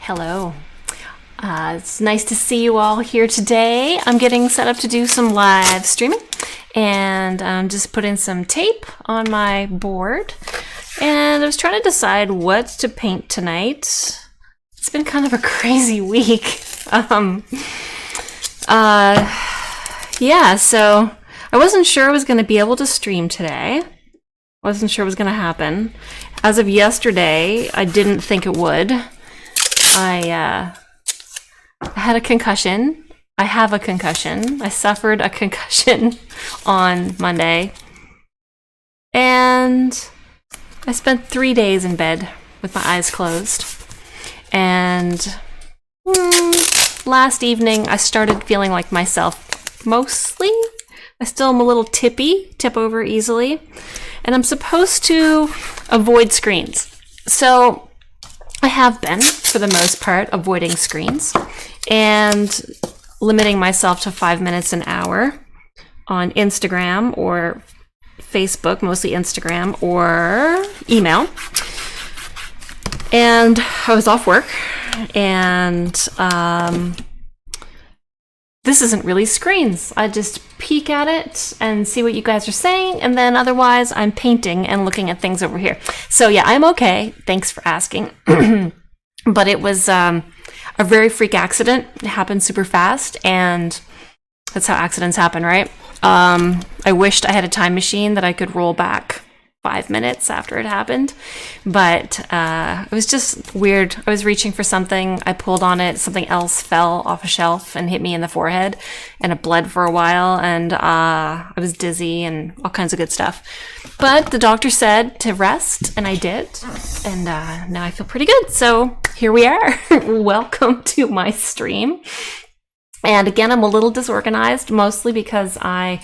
Hello. It's nice to see you all here today. I'm getting set up to do some live streaming and just put in some tape on my board. And I was trying to decide what to paint tonight. It's been kind of a crazy week. Yeah, so I wasn't sure I was going to be able to stream today. I wasn't sure it was going to happen. As of yesterday, I didn't think it would. I had a concussion. I have a concussion. I suffered a concussion on Monday. And I spent 3 days in bed with my eyes closed. And last evening, I started feeling like myself mostly. I still am a little tip over easily. And I'm supposed to avoid screens. So I have been, for the most part, avoiding screens and limiting myself to 5 minutes an hour on Instagram or Facebook, mostly Instagram, or email. And I was off work, and this isn't really screens. I just peek at it and see what you guys are saying, and then otherwise I'm painting and looking at things over here. So yeah, I'm okay. Thanks for asking. But it was a very freak accident. It happened super fast, and that's how accidents happen, right? I wished I had a time machine that I could roll back 5 minutes after it happened, but it was just weird. I was reaching for something, I pulled on it, something else fell off a shelf and hit me in the forehead, and it bled for a while, and I was dizzy and all kinds of good stuff. But the doctor said to rest, and I did, and now I feel pretty good. So here we are. Welcome to my stream. And again, I'm a little disorganized, mostly because I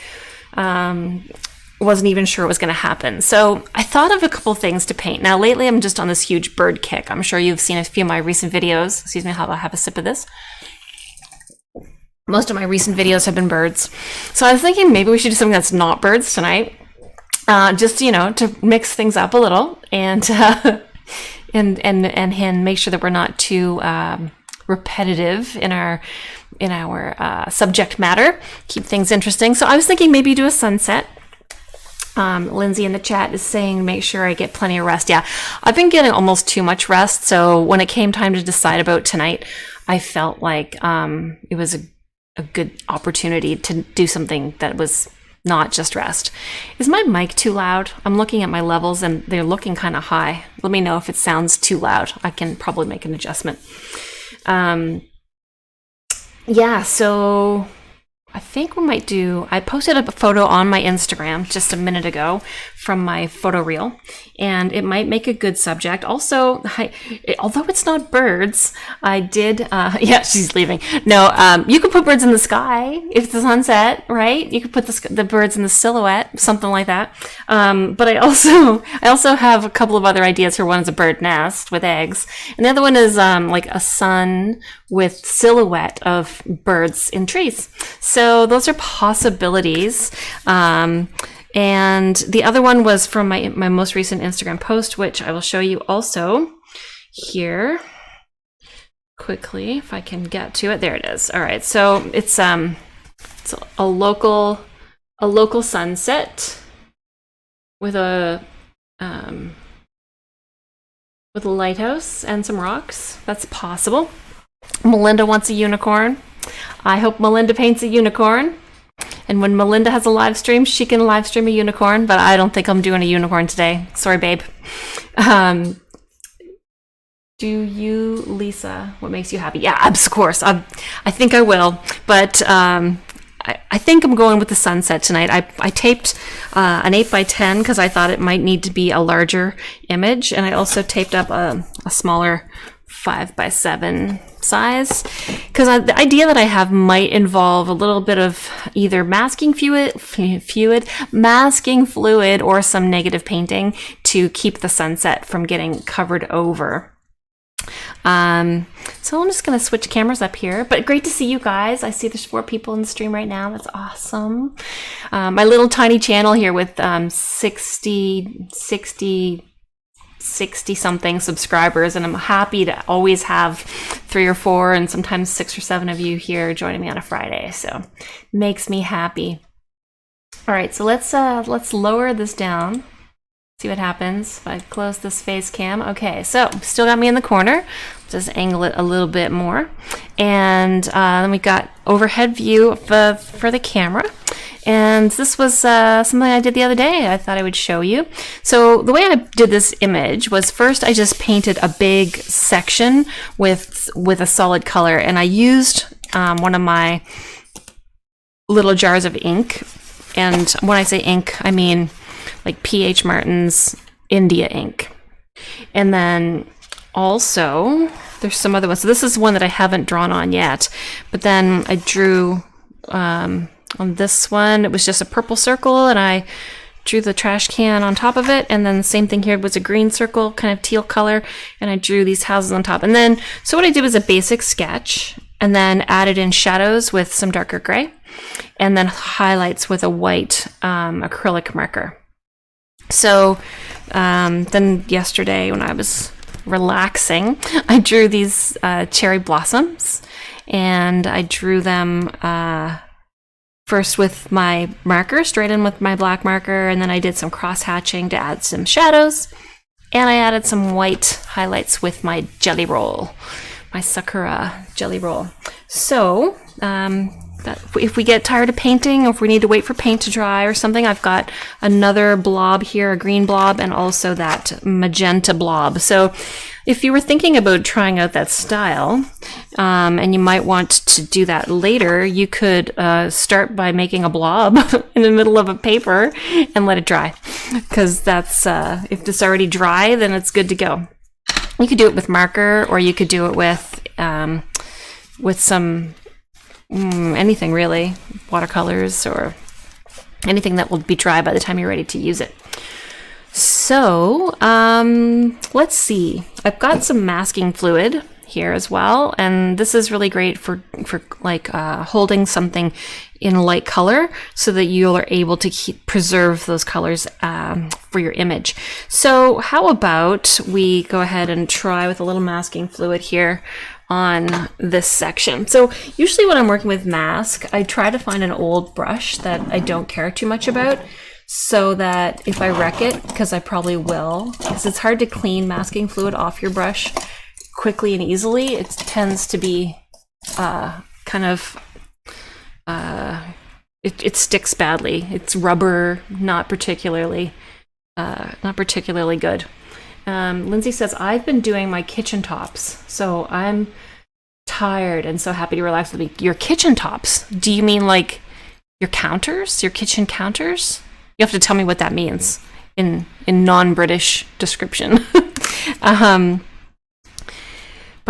wasn't even sure it was going to happen. So I thought of a couple things to paint. Now, lately, I'm just on this huge bird kick. I'm sure you've seen a few of my recent videos. Excuse me, I'll have a sip of this. Most of my recent videos have been birds. So I was thinking maybe we should do something that's not birds tonight. Just, you know, to mix things up a little and and make sure that we're not too repetitive in our subject matter. Keep things interesting. So I was thinking maybe do a sunset. Lindsay in the chat is saying, make sure I get plenty of rest. Yeah, I've been getting almost too much rest. So when it came time to decide about tonight, I felt like it was a good opportunity to do something that was not just rest. Is my mic too loud? I'm looking at my levels and they're looking kind of high. Let me know if it sounds too loud. I can probably make an adjustment. Yeah, so I think we might do, I posted a photo on my Instagram just a minute ago from my photo reel, and it might make a good subject. Also, although it's not birds, I did, yeah, she's leaving. No, you could put birds in the sky if it's the sunset, right? You could put the birds in the silhouette, something like that. But I also have a couple of other ideas here. One is a bird nest with eggs, and the other one is like a sun with silhouette of birds in trees. So those are possibilities. And the other one was from my most recent Instagram post, which I will show you also here quickly if I can get to it. There it is. All right, so it's a local sunset with a lighthouse and some rocks. That's possible. Melinda wants a unicorn. I hope Melinda paints a unicorn. And when Melinda has a live stream, she can live stream a unicorn, but I don't think I'm doing a unicorn today. Sorry, babe. Do you, Lisa, what makes you happy? Yeah, of course. I think I will. But I think I'm going with the sunset tonight. I taped an 8x10 because I thought it might need to be a larger image. And I also taped up a smaller 5x7 size, because the idea that I have might involve a little bit of either masking fluid or some negative painting to keep the sunset from getting covered over. So I'm just going to switch cameras up here, but great to see you guys. I see there's 4 people in the stream right now. That's awesome. My little tiny channel here with 60 60 something subscribers, and I'm happy to always have 3 or 4 and sometimes 6 or 7 of you here joining me on a Friday. So makes me happy. All right, so let's lower this down. See what happens if I close this face cam. Okay, so still got me in the corner. Just angle it a little bit more. And then we got overhead view for the camera. And this was something I did the other day I thought I would show you. So the way I did this image was first I just painted a big section with a solid color. And I used one of my little jars of ink. And when I say ink, I mean like P.H. Martin's India ink. And then also there's some other ones. So this is one that I haven't drawn on yet, but then I drew on this one, it was just a purple circle, and I drew the trash can on top of it. And then the same thing here was a green circle, kind of teal color, and I drew these houses on top. And then, so what I did was a basic sketch, and then added in shadows with some darker gray, and then highlights with a white acrylic marker. So then yesterday when I was relaxing, I drew these cherry blossoms, and I drew them first with my marker, straight in with my black marker, and then I did some cross hatching to add some shadows, and I added some white highlights with my jelly roll, my Sakura jelly roll. So if we get tired of painting, or if we need to wait for paint to dry or something, I've got another blob here, a green blob, and also that magenta blob. So if you were thinking about trying out that style, and you might want to do that later, you could start by making a blob in the middle of a paper and let it dry. Because that's, if it's already dry, then it's good to go. You could do it with marker, or you could do it with some anything really, watercolors or anything that will be dry by the time you're ready to use it. So let's see, I've got some masking fluid here as well, and this is really great for like holding something in light color so that you are able to preserve those colors for your image. So how about we go ahead and try with a little masking fluid here on this section. So usually when I'm working with mask, I try to find an old brush that I don't care too much about, so that if I wreck it, because I probably will, because it's hard to clean masking fluid off your brush quickly and easily, it tends to be kind of it sticks badly. It's rubber, not particularly good. Lindsay says, I've been doing my kitchen tops, so I'm tired and so happy to relax with me. Your kitchen tops? Do you mean like your counters? Your kitchen counters? You have to tell me what that means in non-British description. But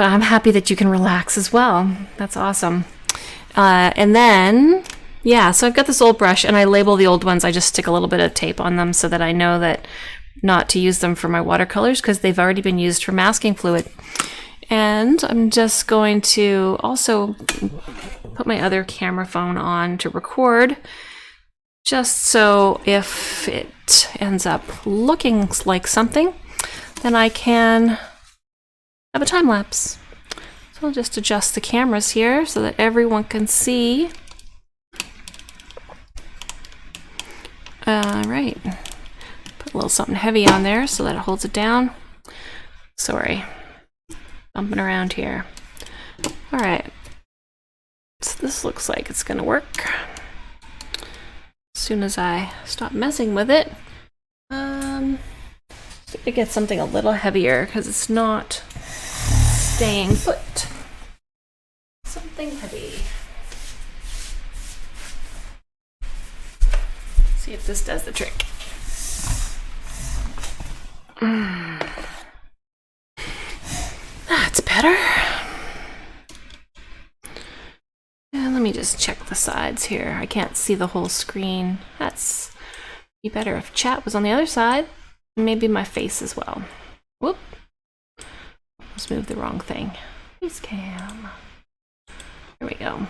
I'm happy that you can relax as well. That's awesome. And then, yeah, so I've got this old brush, and I label the old ones. I just stick a little bit of tape on them so that I know that not to use them for my watercolors, because they've already been used for masking fluid. And I'm just going to also put my other camera phone on to record, just so if it ends up looking like something, then I can have a time lapse. So I'll just adjust the cameras here so that everyone can see. All right. Put a little something heavy on there so that it holds it down. Sorry, bumping around here. All right, so this looks like it's gonna work. As soon as I stop messing with it, to get something a little heavier because it's not staying put. Something heavy. See if this does the trick. That's better. And let me just check the sides here. I can't see the whole screen. That's be better if chat was on the other side. Maybe my face as well. Whoop. Let's move the wrong thing. Face cam. Here we go.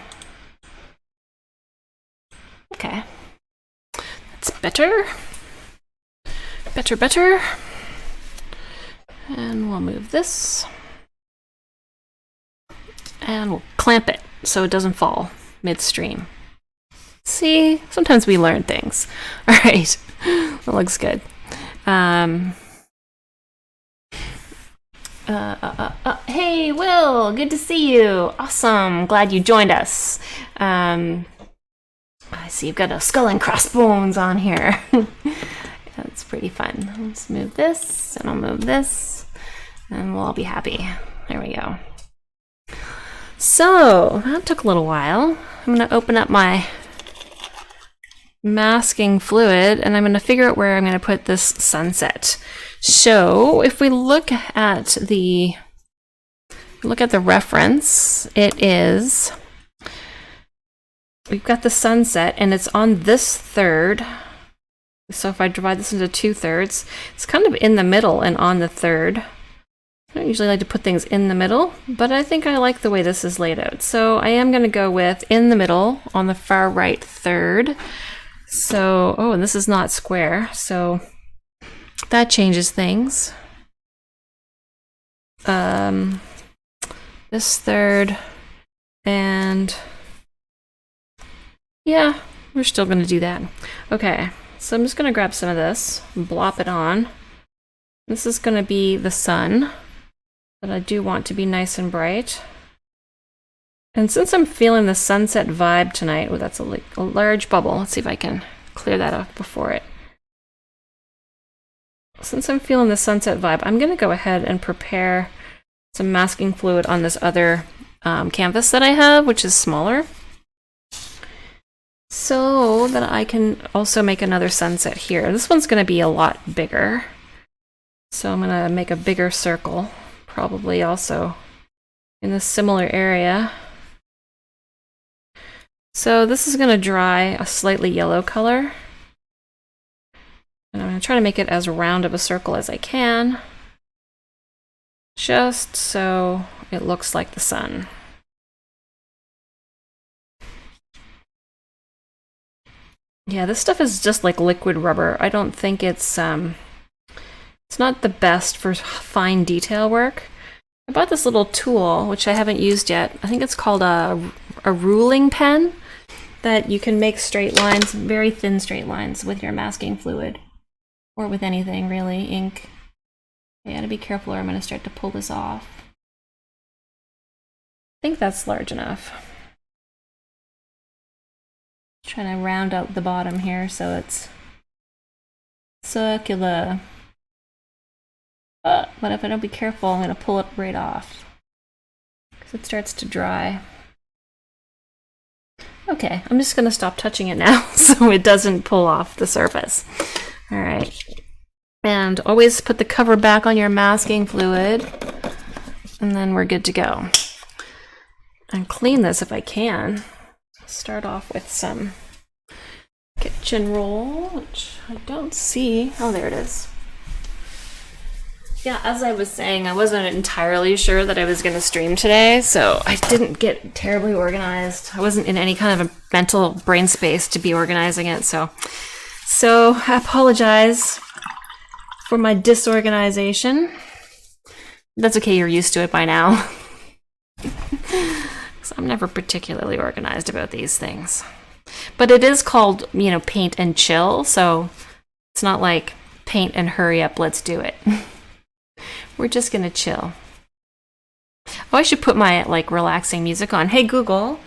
Okay. That's better. Better. And we'll move this. And we'll clamp it so it doesn't fall midstream. See, sometimes we learn things. All right, that looks good. Hey, Will, good to see you. Awesome, glad you joined us. I see you've got a skull and crossbones on here. That's pretty fun. Let's move this, and I'll move this, and we'll all be happy. There we go. So, that took a little while. I'm going to open up my masking fluid, and I'm going to figure out where I'm going to put this sunset. So, if we look at the reference, it is, we've got the sunset, and it's on this third. So if I divide this into 2/3, it's kind of in the middle and on the third. I don't usually like to put things in the middle, but I think I like the way this is laid out. So I am going to go with in the middle on the far right third. So, oh, and this is not square, so that changes things. This third, and yeah, we're still going to do that. Okay, so I'm just going to grab some of this and blop it on. This is going to be the sun, but I do want to be nice and bright. And since I'm feeling the sunset vibe tonight, oh, that's a large bubble. Let's see if I can clear that up before it. Since I'm feeling the sunset vibe, I'm going to go ahead and prepare some masking fluid on this other canvas that I have, which is smaller, so that I can also make another sunset here. This one's going to be a lot bigger, so I'm going to make a bigger circle, probably also in a similar area. So this is going to dry a slightly yellow color, and I'm going to try to make it as round of a circle as I can, just so it looks like the sun. Yeah, this stuff is just like liquid rubber. I don't think it's not the best for fine detail work. I bought this little tool, which I haven't used yet. I think it's called a ruling pen, that you can make straight lines, very thin straight lines with your masking fluid, or with anything really, ink. I gotta be careful or I'm gonna start to pull this off. I think that's large enough. Trying to round out the bottom here so it's circular. But if I don't be careful, I'm gonna pull it right off, because it starts to dry. Okay, I'm just gonna stop touching it now so it doesn't pull off the surface. All right. And always put the cover back on your masking fluid, and then we're good to go. And clean this if I can. Start off with some kitchen roll, which I don't see. Oh, there it is. Yeah, as I was saying, I wasn't entirely sure that I was going to stream today, so I didn't get terribly organized. I wasn't in any kind of a mental brain space to be organizing it, so I apologize for my disorganization. That's okay, you're used to it by now. So I'm never particularly organized about these things. But it is called, you know, paint and chill, so it's not like paint and hurry up, let's do it. We're just gonna chill. Oh, I should put my like relaxing music on. Hey Google,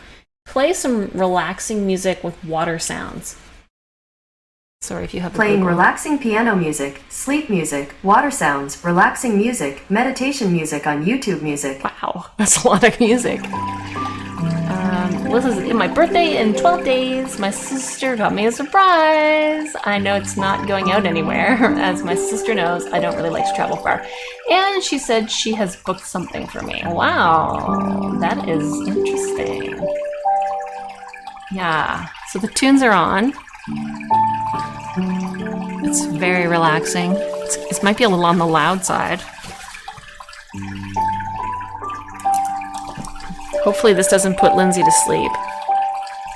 play some relaxing music with water sounds. Sorry if you have playing relaxing piano music, sleep music, water sounds, relaxing music, meditation music on YouTube Music. Wow, that's a lot of music. This is my birthday in 12 days. My sister got me a surprise. I know it's not going out anywhere. As my sister knows, I don't really like to travel far. And she said she has booked something for me. Wow, that is interesting. Yeah, so the tunes are on. It's very relaxing. It might be a little on the loud side. Hopefully this doesn't put Lindsay to sleep.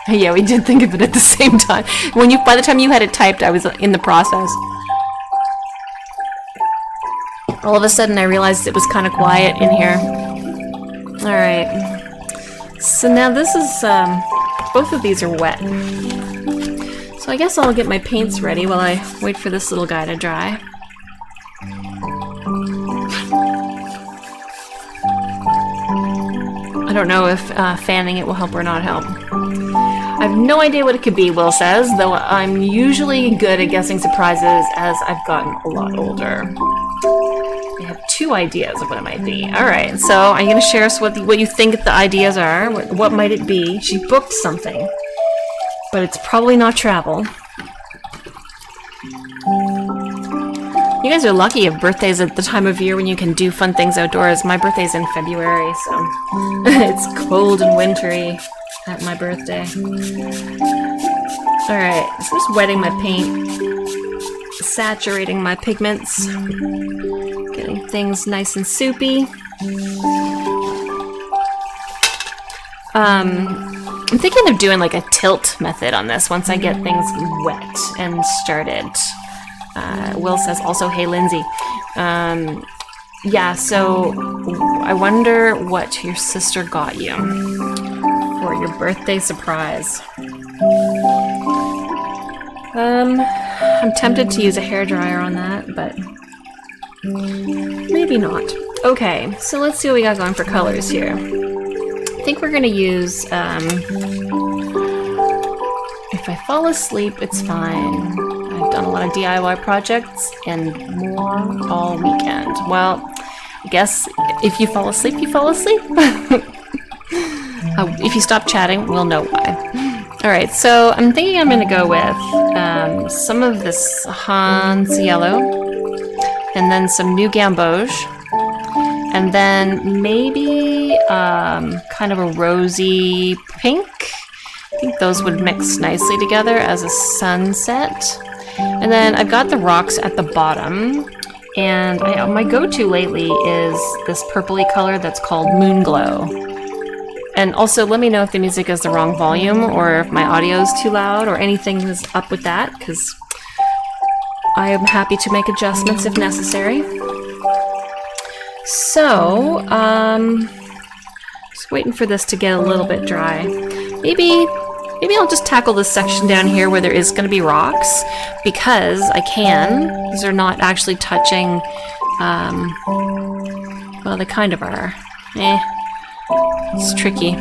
Yeah, we did think of it at the same time. By the time you had it typed, I was in the process. All of a sudden I realized it was kind of quiet in here. Alright. So now this is, both of these are wet. So I guess I'll get my paints ready while I wait for this little guy to dry. I don't know if fanning it will help or not help. I have no idea what it could be, Will says, though I'm usually good at guessing surprises as I've gotten a lot older. I have 2 ideas of what it might be. Alright, so I'm going to share us what you think the ideas are. What might it be? She booked something, but it's probably not travel. You guys are lucky you have birthdays at the time of year when you can do fun things outdoors. My birthday's in February, so it's cold and wintry at my birthday. Alright, so just wetting my paint, saturating my pigments, getting things nice and soupy. I'm thinking of doing like a tilt method on this once I get things wet and started. Will says also, hey Lindsay. Yeah, so I wonder what your sister got you for your birthday surprise. I'm tempted to use a hairdryer on that, but maybe not. Okay, so let's see what we got going for colors here. I think we're gonna use, if I fall asleep, it's fine. I've done a lot of DIY projects and more all weekend. Well, I guess if you fall asleep, you fall asleep. If you stop chatting, we'll know why. Alright, so I'm thinking I'm going to go with some of this Hans yellow, and then some new gamboge, and then maybe kind of a rosy pink. I think those would mix nicely together as a sunset. And then I've got the rocks at the bottom, and my go-to lately is this purpley color that's called Moon Glow. And also let me know if the music is the wrong volume or if my audio is too loud or anything is up with that, because I am happy to make adjustments if necessary. So, just waiting for this to get a little bit dry. Maybe I'll just tackle this section down here where there is going to be rocks, because I can. These are not actually touching, well, they kind of are. It's tricky.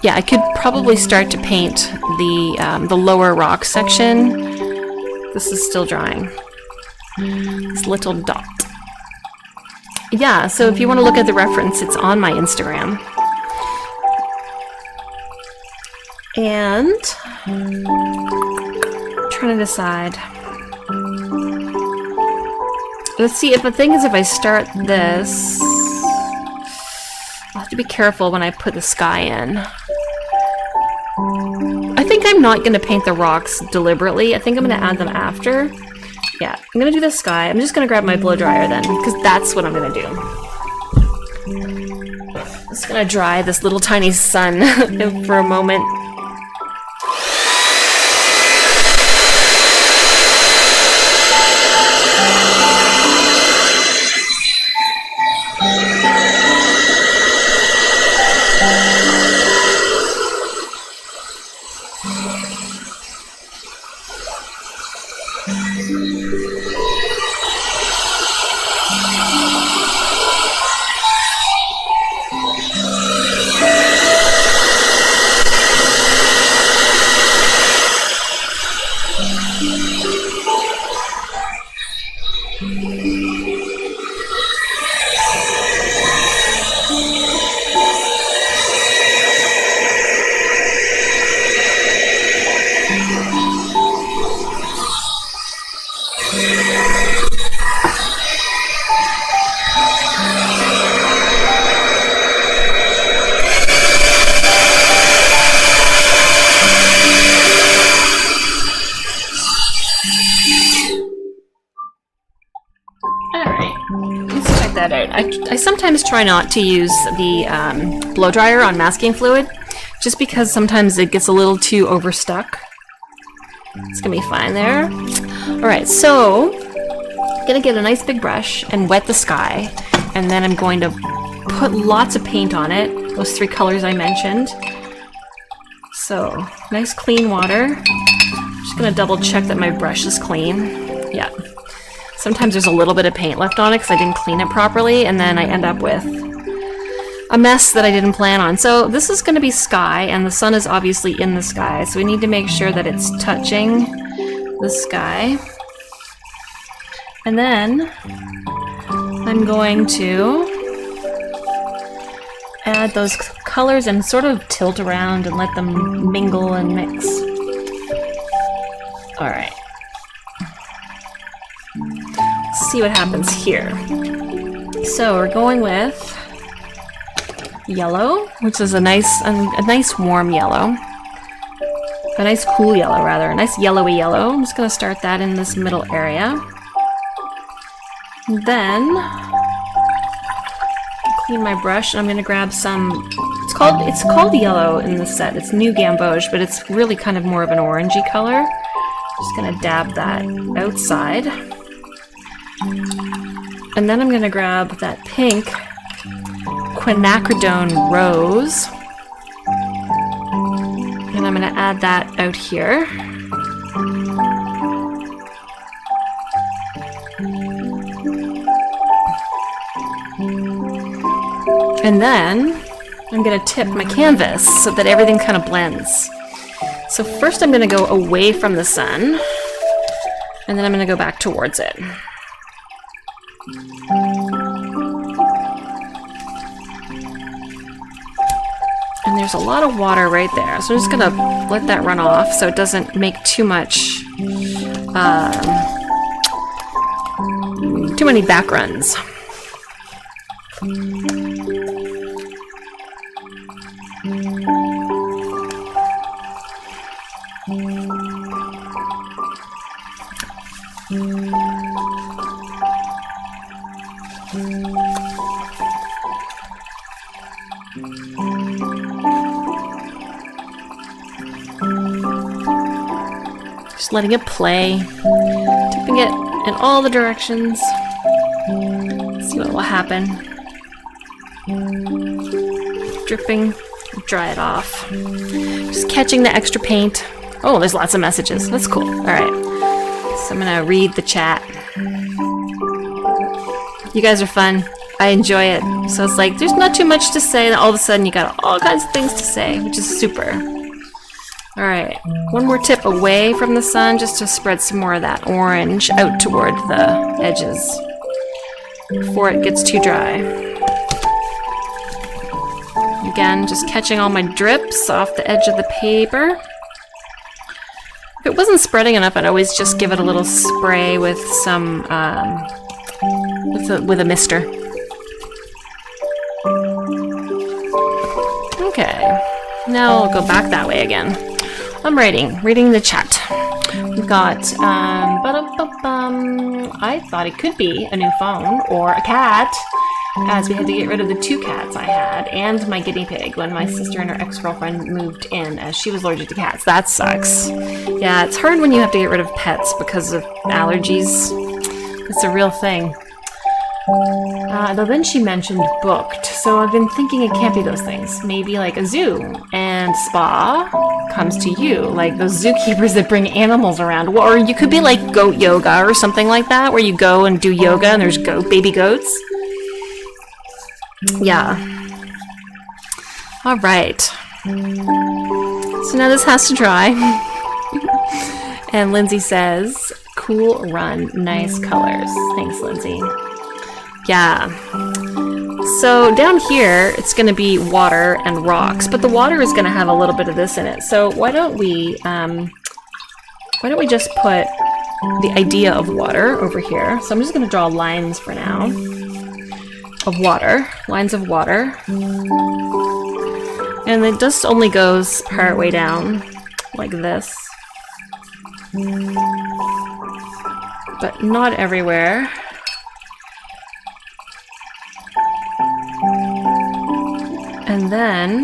Yeah, I could probably start to paint the lower rock section. This is still drying. This little dot. Yeah, so if you want to look at the reference, it's on my Instagram. And trying to decide. Let's see, if the thing is, if I start this, I'll have to be careful when I put the sky in. I think I'm not going to paint the rocks deliberately. I think I'm going to add them after. Yeah, I'm going to do the sky. I'm just going to grab my blow dryer then, because that's what I'm going to do. I'm just going to dry this little tiny sun for a moment. I sometimes try not to use the blow dryer on masking fluid, just because sometimes it gets a little too overstuck. It's gonna be fine there. Alright, so I'm gonna get a nice big brush and wet the sky, and then I'm going to put lots of paint on it, those 3 colors I mentioned. So, nice clean water. Just gonna double check that my brush is clean. Yeah. Sometimes there's a little bit of paint left on it because I didn't clean it properly, and then I end up with a mess that I didn't plan on. So this is gonna be sky, and the sun is obviously in the sky, so we need to make sure that it's touching the sky. And then I'm going to add those colors and sort of tilt around and let them mingle and mix. All right. Let's see what happens here. So we're going with yellow, which is a nice warm yellow. A nice cool yellow, rather. A nice yellowy yellow. I'm just going to start that in this middle area. And then clean my brush, and I'm going to grab some. It's called yellow in the set. It's New Gamboge, but it's really kind of more of an orangey color. Just going to dab that outside. And then I'm going to grab that pink quinacridone rose. And I'm going to add that out here. And then I'm going to tip my canvas so that everything kind of blends. So first I'm going to go away from the sun, and then I'm going to go back towards it. And there's a lot of water right there, so I'm just going to let that run off so it doesn't make too many backruns. Just letting it play, tipping it in all the directions. See what will happen. Dripping, dry it off. Just catching the extra paint. Oh, there's lots of messages. That's cool. All right. So I'm gonna read the chat. You guys are fun. I enjoy it. So it's like there's not too much to say, and all of a sudden you got all kinds of things to say, which is super. All right. One more tip away from the sun, just to spread some more of that orange out toward the edges before it gets too dry. Again, just catching all my drips off the edge of the paper. If it wasn't spreading enough, I'd always just give it a little spray with some, with a mister. Okay, now I'll go back that way again. I'm reading the chat. We've got, I thought it could be a new phone or a cat, as we had to get rid of the 2 cats I had and my guinea pig when my sister and her ex-girlfriend moved in, as she was allergic to cats. That sucks. Yeah, it's hard when you have to get rid of pets because of allergies. It's a real thing. Though then she mentioned booked, so I've been thinking it can't be those things. Maybe like a zoo and spa comes to you, like those zookeepers that bring animals around. Or you could be like goat yoga or something like that, where you go and do yoga and there's baby goats. Yeah. All right. So now this has to dry. And Lindsay says, cool run, nice colors. Thanks, Lindsay. Yeah. So down here, it's going to be water and rocks, but the water is going to have a little bit of this in it. So why don't we just put the idea of water over here? So I'm just going to draw lines for now of water, lines of water, and it just only goes part way down like this, but not everywhere. And then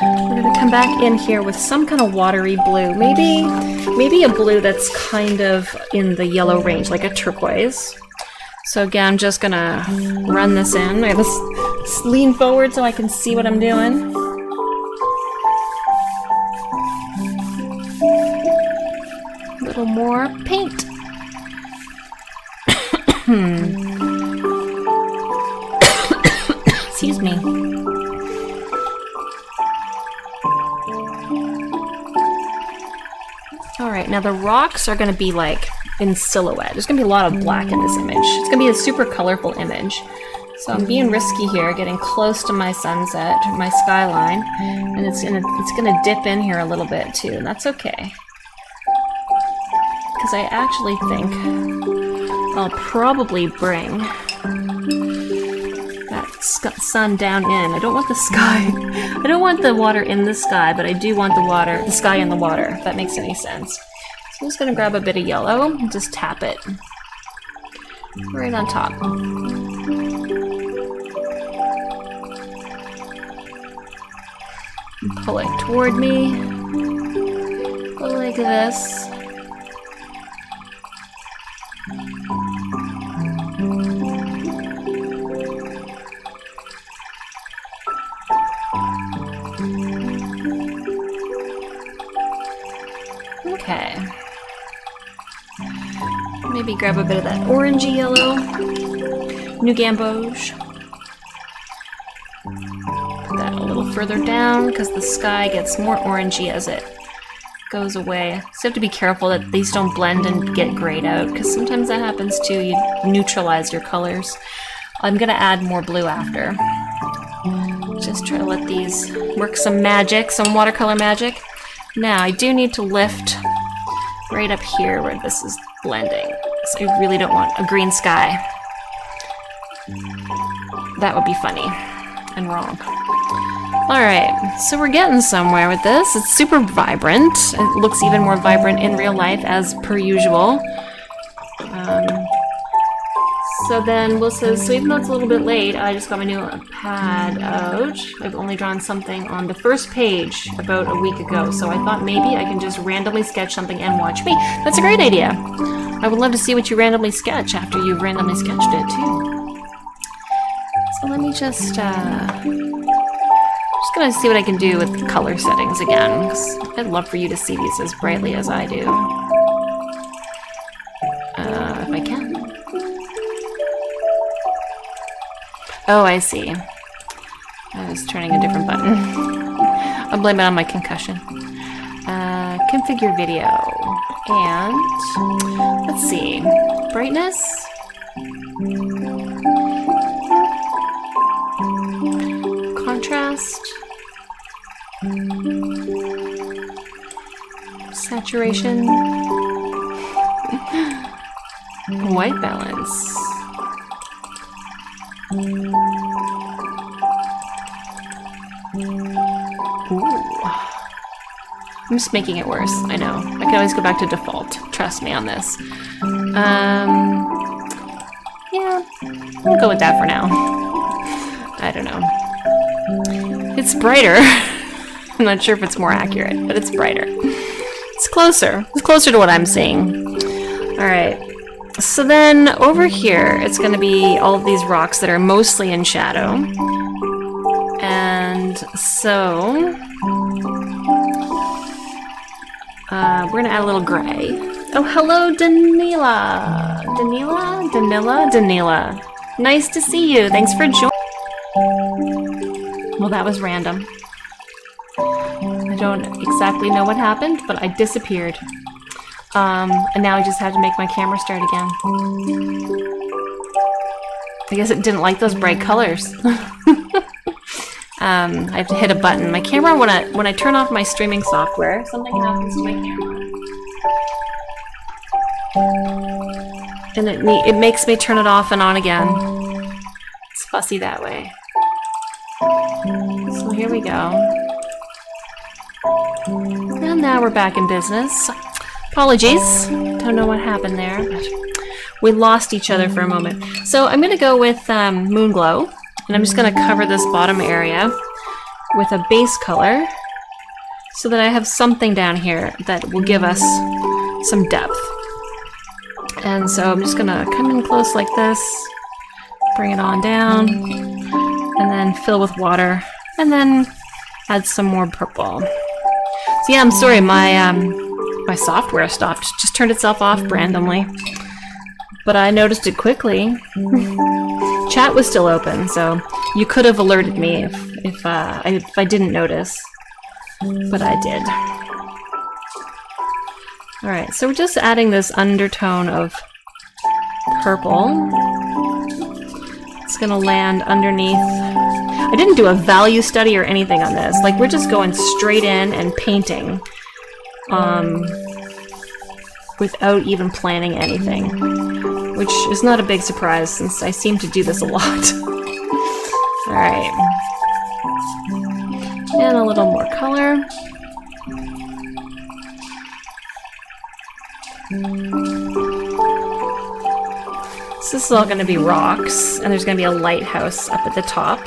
We're gonna come back in here with some kind of watery blue. Maybe a blue that's kind of in the yellow range, like a turquoise. So again, I'm just gonna run this in. I have to lean forward so I can see what I'm doing. A little more paint. Excuse me. Alright, now the rocks are going to be like in silhouette. There's going to be a lot of black in this image. It's going to be a super colorful image. So I'm being risky here, getting close to my sunset, my skyline, and it's gonna dip in here a little bit too, and that's okay. Because I actually think I'll probably bring that sun down in. I don't want the sky. I don't want the water in the sky, but I do want the sky in the water, if that makes any sense. So I'm just gonna grab a bit of yellow and just tap it right on top. Pull it toward me, like this. Okay. Maybe grab a bit of that orangey yellow. New gamboge. Put that a little further down because the sky gets more orangey as it goes away. So you have to be careful that these don't blend and get grayed out because sometimes that happens too. You neutralize your colors. I'm gonna add more blue after. Just try to let these work some magic, some watercolor magic. Now I do need to lift right up here where this is blending. So I really don't want a green sky. That would be funny and wrong. Alright, so we're getting somewhere with this. It's super vibrant. It looks even more vibrant in real life as per usual. So then we'll say, so even though it's a little bit late, I just got my new pad out. I've only drawn something on the first page about a week ago, so I thought maybe I can just randomly sketch something and watch me. That's a great idea. I would love to see what you randomly sketch after you've randomly sketched it too. So let me just gonna see what I can do with the color settings again, because I'd love for you to see these as brightly as I do. If I can. Oh, I see. I was turning a different button. I'll blame it on my concussion. Configure video. And let's see. Brightness. Contrast. Saturation. White balance. Ooh. I'm just making it worse. I know. I can always go back to default. Trust me on this. Yeah, we'll go with that for now. I don't know. It's brighter. I'm not sure if it's more accurate, but it's brighter. It's closer. It's closer to what I'm seeing. Alright. So then over here, it's going to be all of these rocks that are mostly in shadow. And so we're going to add a little gray. Oh, hello, Danila. Danila. Nice to see you. Thanks for joining. Well, that was random. I don't exactly know what happened, but I disappeared. And now I just had to make my camera start again. I guess it didn't like those bright colors. I have to hit a button. My camera, when I turn off my streaming software, something happens to my camera. And it makes me turn it off and on again. It's fussy that way. So here we go. And now we're back in business. Apologies. Don't know what happened there, but we lost each other for a moment. So I'm going to go with Moonglow, and I'm just going to cover this bottom area. with a base color so that I have something down here that will give us some depth. And so I'm just gonna come in close like this, bring it on down, and then fill with water, and then add some more purple. So yeah, I'm sorry, my software stopped, just turned itself off randomly. But I noticed it quickly. Chat was still open, so you could have alerted me if I didn't notice. But I did. Alright, so we're just adding this undertone of purple. It's gonna land underneath. I didn't do a value study or anything on this. Like, we're just going straight in and painting. Without even planning anything. Which is not a big surprise since I seem to do this a lot. Alright. And a little more color. So this is all going to be rocks, and there's going to be a lighthouse up at the top.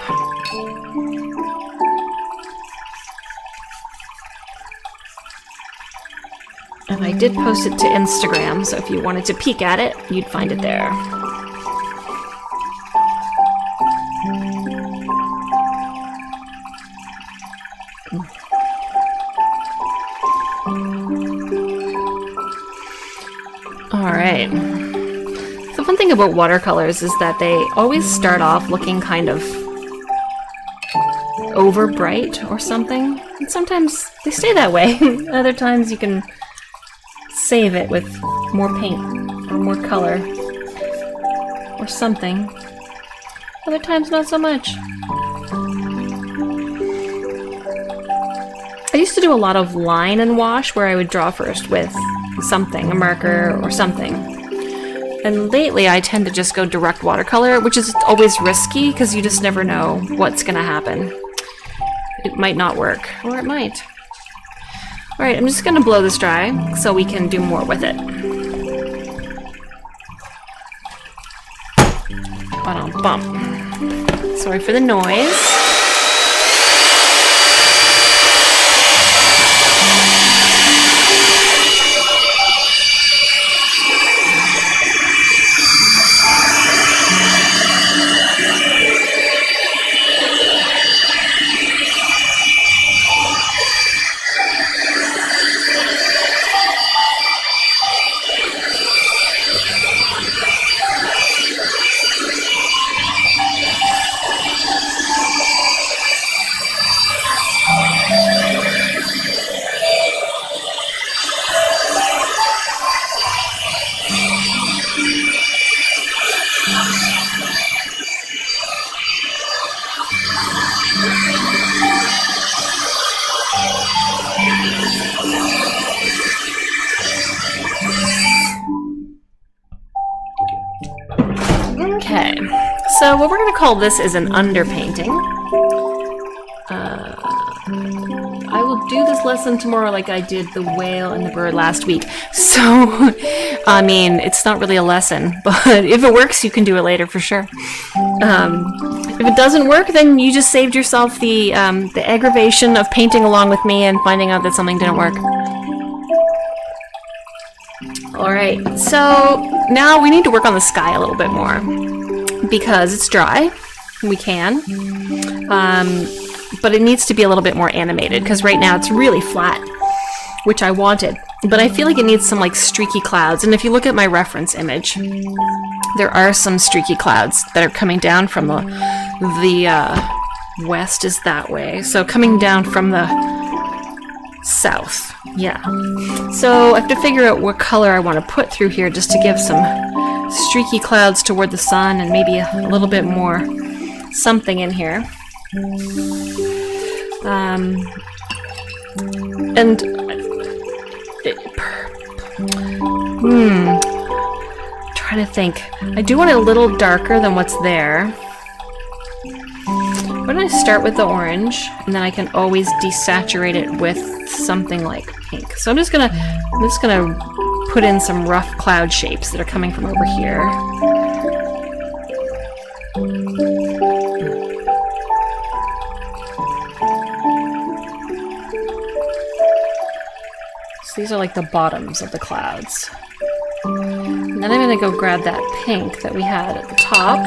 And I did post it to Instagram, so if you wanted to peek at it, you'd find it there. Alright. The fun thing about watercolors is that they always start off looking kind of over bright or something. And sometimes they stay that way. Other times you can save it with more paint or more color or something. Other times not so much. I used to do a lot of line and wash where I would draw first with something, a marker or something. And lately I tend to just go direct watercolor, which is always risky because you just never know what's gonna happen. It might not work, or it might. Alright, I'm just gonna blow this dry so we can do more with it. Ba-dum-bum. Sorry for the noise. Okay, so what we're going to call this is an underpainting. I will do this lesson tomorrow like I did the whale and the bird last week. So, I mean, it's not really a lesson, but if it works, you can do it later for sure. If it doesn't work, then you just saved yourself the aggravation of painting along with me and finding out that something didn't work. Alright, so now we need to work on the sky a little bit more because it's dry. We can. But it needs to be a little bit more animated because right now it's really flat, which I wanted. But I feel like it needs some like streaky clouds. And if you look at my reference image, there are some streaky clouds that are coming down from the west is that way. So coming down from the south. Yeah. So I have to figure out what color I want to put through here just to give some streaky clouds toward the sun and maybe a little bit more something in here. Trying to think. I do want it a little darker than what's there. Why don't I start with the orange, and then I can always desaturate it with something like pink. So I'm just gonna put in some rough cloud shapes that are coming from over here. these are like the bottoms of the clouds. And then I'm going to go grab that pink that we had at the top,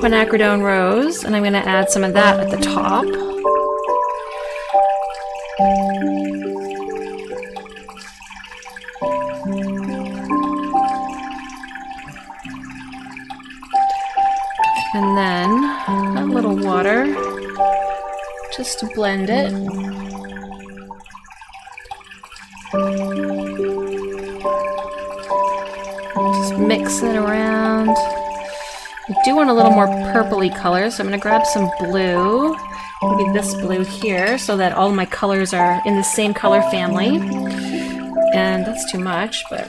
quinacridone rose, and I'm going to add some of that at the top. And then a little water just to blend it. Just mix it around. I do want a little more purpley color, so I'm going to grab some blue, maybe this blue here, so that all my colors are in the same color family. And that's too much, but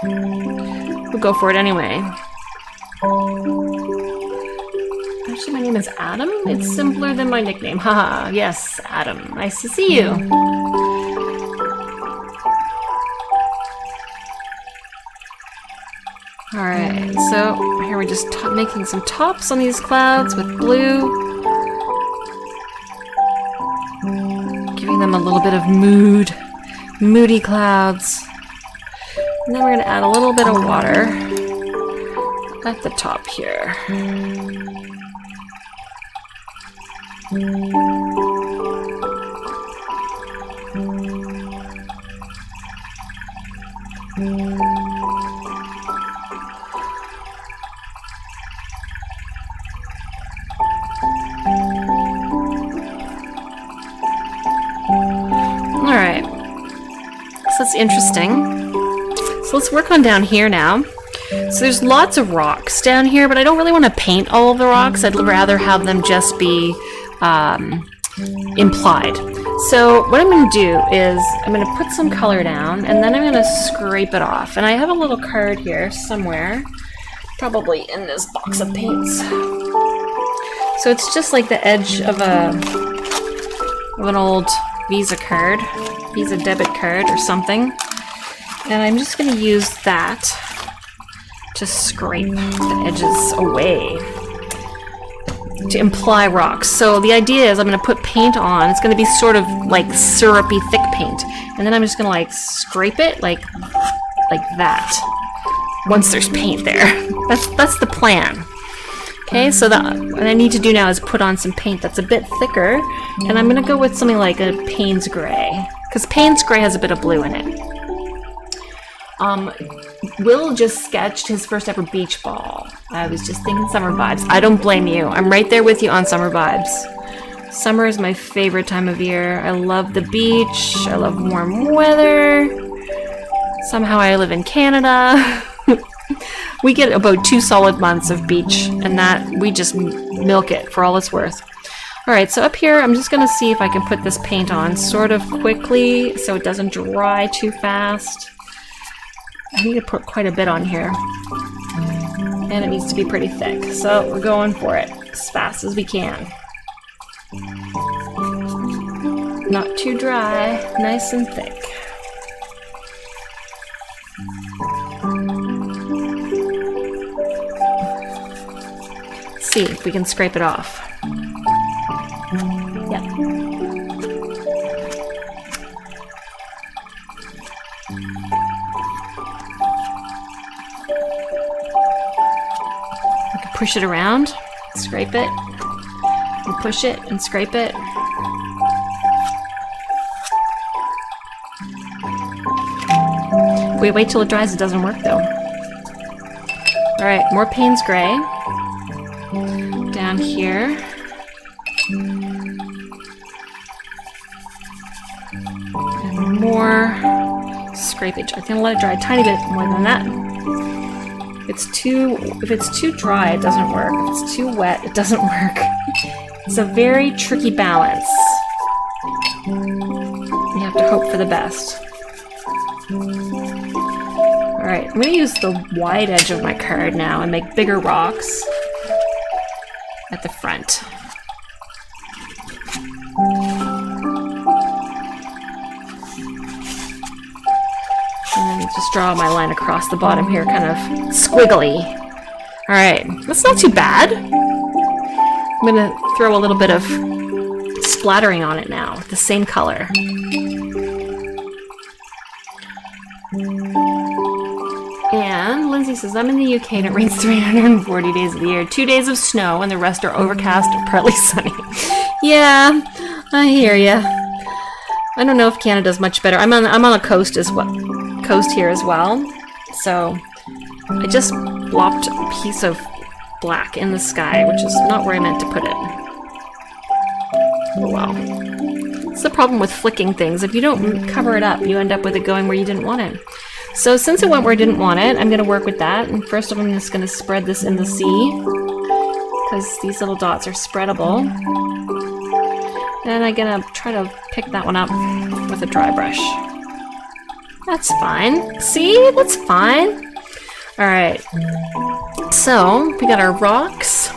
we'll go for it anyway. Actually, my name is Adam. It's simpler than my nickname. Haha, yes, Adam. Nice to see you. Alright, so here we're just making some tops on these clouds with blue. Giving them a little bit of moody clouds. And then we're going to add a little bit of water at the top here. Alright, so that's interesting. So let's work on down here now. So there's lots of rocks down here, but I don't really want to paint all of the rocks. I'd rather have them just be implied. So what I'm going to do is I'm going to put some color down, and then I'm going to scrape it off. And I have a little card here somewhere, probably in this box of paints. So it's just like the edge of an old Visa card, Visa debit card or something. And I'm just going to use that to scrape the edges away to imply rocks. So the idea is I'm going to put paint on. It's going to be sort of like syrupy thick paint, and then I'm just going to like scrape it like that once there's paint there. That's the plan. Okay, so what I need to do now is put on some paint that's a bit thicker, and I'm going to go with something like a Payne's Gray, because Payne's Gray has a bit of blue in it. Will just sketched his first ever beach ball. I was just thinking summer vibes. I don't blame you. I'm right there with you on summer vibes. Summer is my favorite time of year. I love the beach. I love warm weather. Somehow I live in Canada. We get about 2 solid months of beach, and that we just milk it for all it's worth. Alright, so up here I'm just going to see if I can put this paint on sort of quickly so it doesn't dry too fast. I need to put quite a bit on here, and it needs to be pretty thick, so we're going for it as fast as we can. Not too dry, nice and thick. Let's see if we can scrape it off. Yep. Push it around, scrape it, and push it and scrape it. If we wait till it dries, it doesn't work though. Alright, more Payne's Gray down here. And more scrapage. I'm gonna let it dry a tiny bit more than that. If it's too dry, it doesn't work. If it's too wet, it doesn't work. It's a very tricky balance. You have to hope for the best. Alright, I'm going to use the wide edge of my card now and make bigger rocks at the front. And just draw my line across the bottom here, kind of squiggly. Alright, that's not too bad. I'm going to throw a little bit of splattering on it now, with the same color. And Lindsay says, I'm in the UK and it rains 340 days of the year. 2 days of snow and the rest are overcast or partly sunny. Yeah, I hear ya. I don't know if Canada's much better. I'm on a coast as well, here as well. So I just plopped a piece of black in the sky, which is not where I meant to put it. Oh well. It's the problem with flicking things. If you don't cover it up, you end up with it going where you didn't want it. So since it went where I didn't want it, I'm going to work with that. And first of all, I'm just going to spread this in the sea, because these little dots are spreadable. And I'm going to try to pick that one up with a dry brush. That's fine. See? That's fine. Alright. So, we got our rocks.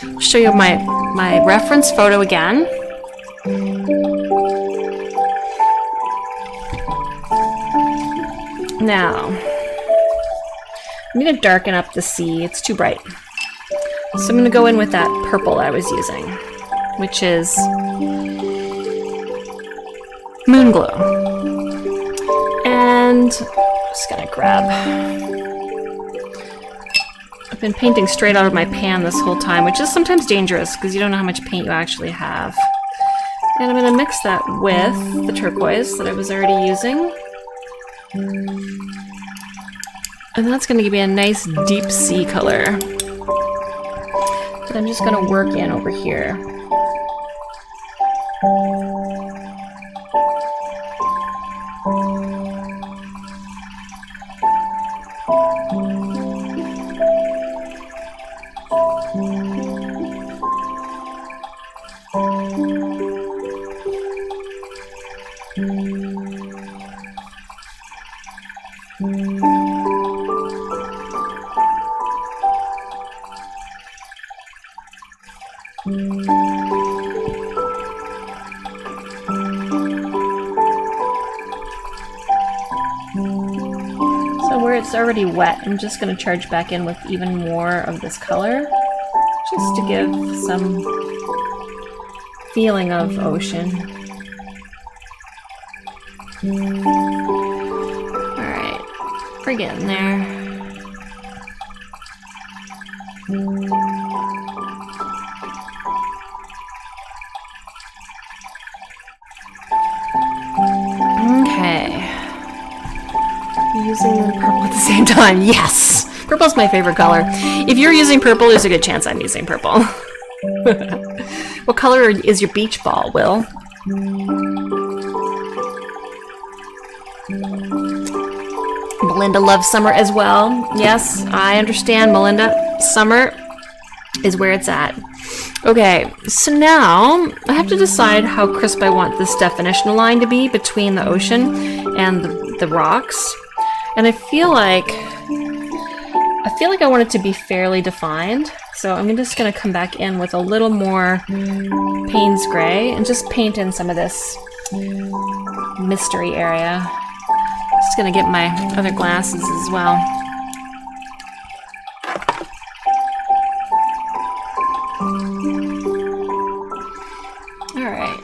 I'll show you my reference photo again. Now, I'm going to darken up the sea. It's too bright. So I'm going to go in with that purple I was using, which is Moon Glow. And I'm just going to grab... I've been painting straight out of my pan this whole time, which is sometimes dangerous because you don't know how much paint you actually have. And I'm going to mix that with the turquoise that I was already using. And that's going to give me a nice deep sea color that I'm just going to work in over here. So where it's already wet, I'm just going to charge back in with even more of this color, just to give some feeling of ocean. Alright, we're getting there. Using purple at the same time. Yes! Purple's my favorite color. If you're using purple, there's a good chance I'm using purple. What color is your beach ball, Will? Melinda loves summer as well. Yes, I understand, Melinda. Summer is where it's at. Okay, so now I have to decide how crisp I want this definition line to be between the ocean and the rocks. And I feel like I want it to be fairly defined. So I'm just going to come back in with a little more Payne's Gray and just paint in some of this mystery area. Just going to get my other glasses as well. All right.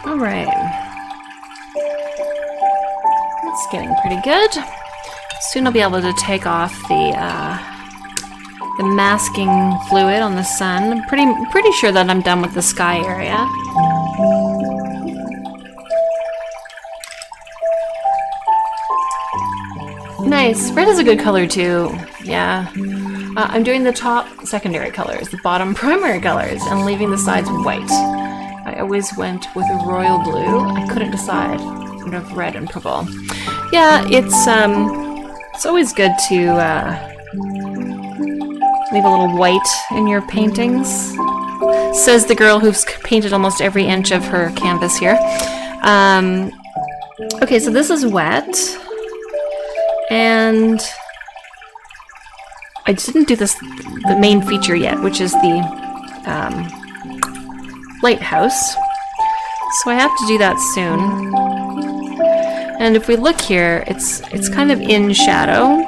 All right. It's getting pretty good. Soon I'll be able to take off the the masking fluid on the sun. I'm pretty sure that I'm done with the sky area. Nice. Red is a good color too. Yeah. I'm doing the top secondary colors, the bottom primary colors, and leaving the sides white. I always went with a royal blue. I couldn't decide. Sort of red and purple. Yeah, it's always good to leave a little white in your paintings. Says the girl who's painted almost every inch of her canvas here. Okay, so this is wet. And I didn't do the main feature yet, which is the lighthouse. So I have to do that soon. And if we look here, it's kind of in shadow,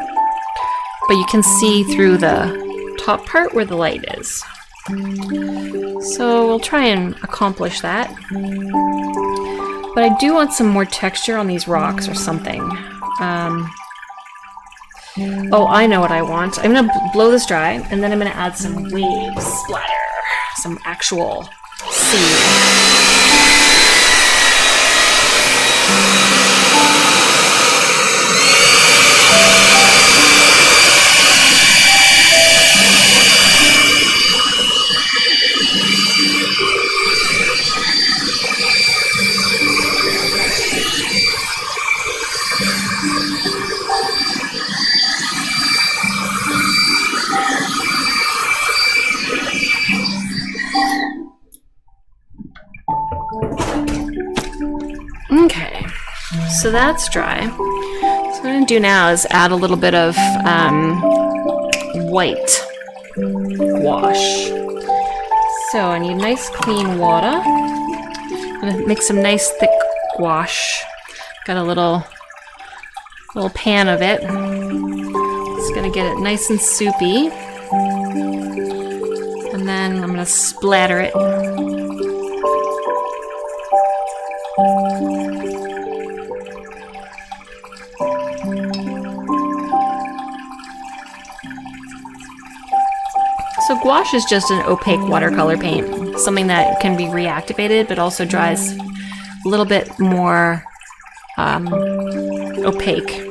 but you can see through the top part where the light is. So we'll try and accomplish that. But I do want some more texture on these rocks or something. Oh, I know what I want. I'm gonna blow this dry, and then I'm gonna add some wave splatter, some actual sea. Okay, so that's dry. So what I'm going to do now is add a little bit of white wash. So I need nice clean water. I'm going to make some nice thick gouache. Got a little pan of it. Just going to get it nice and soupy. And then I'm going to splatter it. So gouache is just an opaque watercolor paint, something that can be reactivated but also dries a little bit more opaque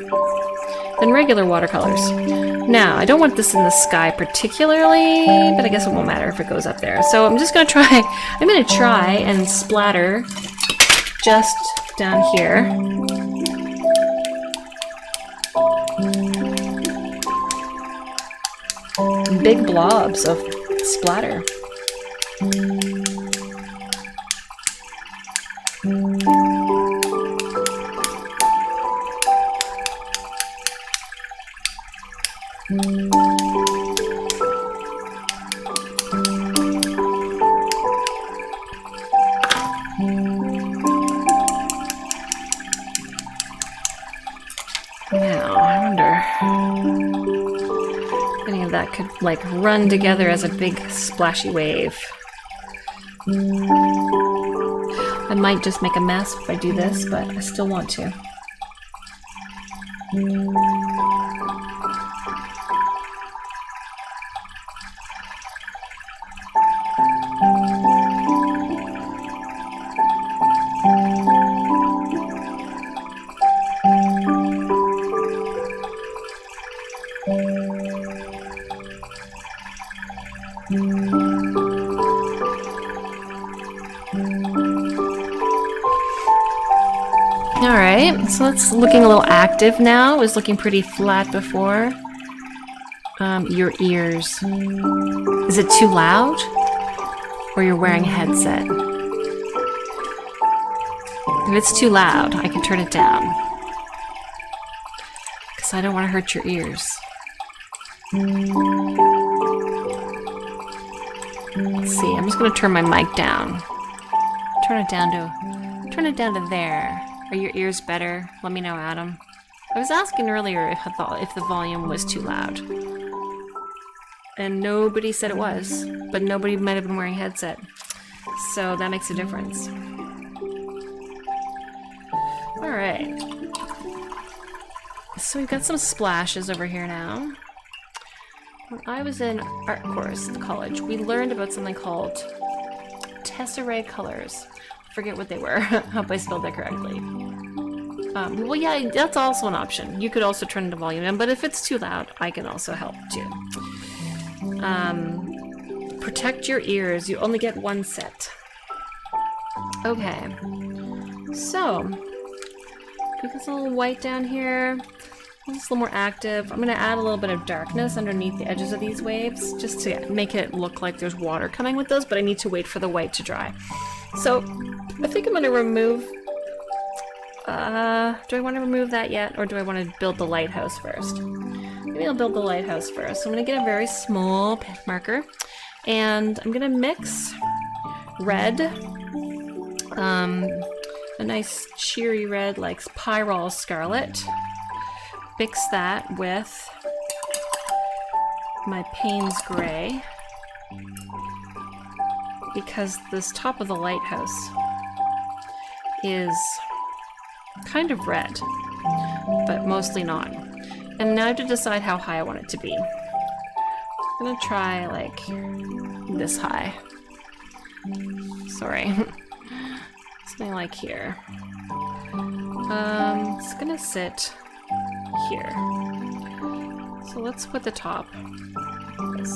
than regular watercolors. Now, I don't want this in the sky particularly, but I guess it won't matter if it goes up there. So I'm just going to try and splatter just down here. Big blobs of splatter. Now, I wonder if any of that could like run together as a big splashy wave. I might just make a mess if I do this, but I still want to. Alright, so it's looking a little active now. It was looking pretty flat before. Your ears. Is it too loud? Or you're wearing a headset? If it's too loud, I can turn it down. Because I don't want to hurt your ears. Let's see, I'm just going to turn my mic down. Turn it down to there. Are your ears better? Let me know, Adam. I was asking earlier if the volume was too loud. And nobody said it was, but nobody might have been wearing a headset. So that makes a difference. Alright. So we've got some splashes over here now. when I was in art course at college, we learned about something called tesserae colors. I forget what they were. I hope I spelled that correctly. Well, yeah, that's also an option. You could also turn the volume down, but if it's too loud, I can also help too. Protect your ears. You only get one set. Okay. So, put this little white down here. It's a little more active. I'm going to add a little bit of darkness underneath the edges of these waves just to make it look like there's water coming with those, but I need to wait for the white to dry. So, I think I'm going to remove... do I want to remove that yet, or do I want to build the lighthouse first? Maybe I'll build the lighthouse first. So I'm going to get a very small marker, and I'm going to mix red, a nice cheery red like Pyrrole Scarlet. Mix that with my Payne's Gray, because this top of the lighthouse is kind of red, but mostly not. And now I have to decide how high I want it to be. I'm gonna try like this high. Sorry. Something like here. It's gonna sit here. So let's put the top like this.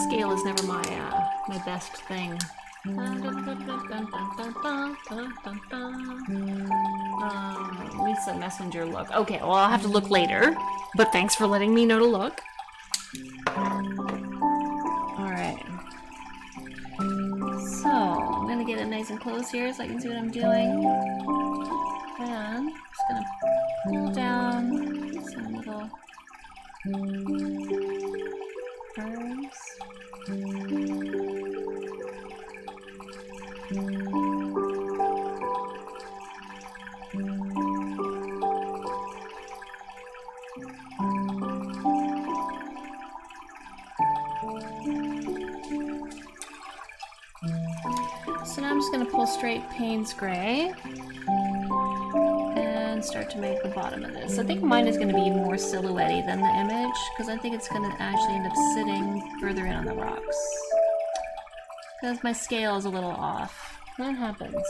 Scale is never my best thing. Lisa Messenger look. Okay, well I'll have to look later, but thanks for letting me know to look. Alright. So, I'm gonna get it nice and close here so I can see what I'm doing. And I'm just gonna pull down some little curves. So now I'm just going to pull straight Payne's Gray and start to make the bottom of this. I think mine is going to be more silhouette-y than the image, because I think it's going to actually end up sitting further in on the rocks. Because my scale is a little off. That happens.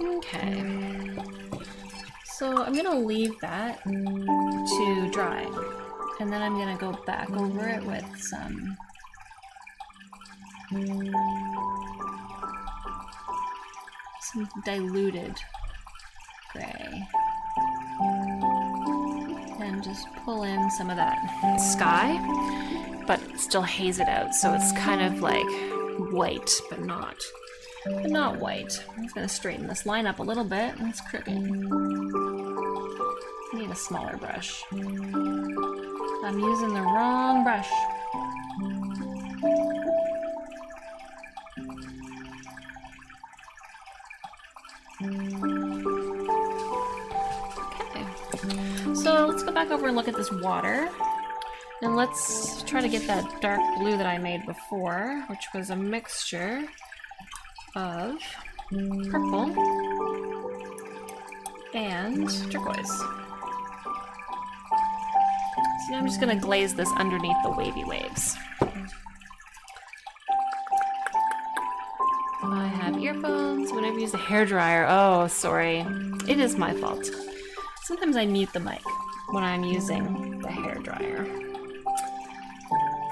Okay, so I'm gonna leave that to dry, and then I'm gonna go back over it with some diluted gray and and just pull in some of that sky, but still haze it out so it's kind of like white, but not white. I'm just gonna straighten this line up a little bit. It's crooked. I need a smaller brush. I'm using the wrong brush. So let's go back over and look at this water. And let's try to get that dark blue that I made before, which was a mixture of purple and turquoise. So now I'm just going to glaze this underneath the wavy waves. I have earphones. Whenever I use the hairdryer, oh, sorry. It is my fault. Sometimes I mute the mic when I'm using the hairdryer.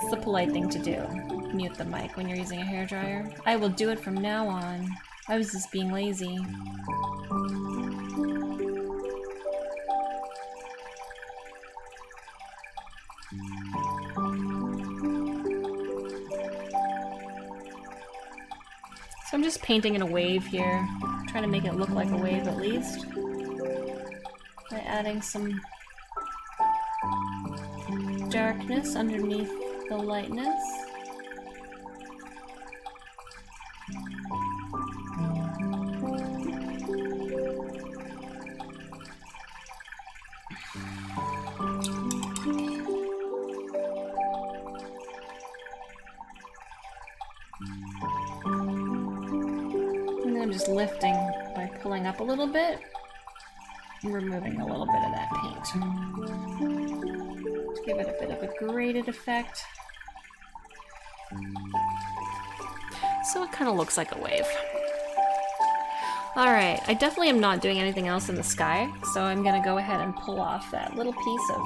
It's the polite thing to do. Mute the mic when you're using a hairdryer. I will do it from now on. I was just being lazy. So I'm just painting in a wave here, trying to make it look like a wave at least, by adding some darkness underneath the lightness. And then I'm just lifting by pulling up a little bit and removing a little bit of that paint to give it a bit of a graded effect. So it kind of looks like a wave. Alright, I definitely am not doing anything else in the sky, so I'm going to go ahead and pull off that little piece of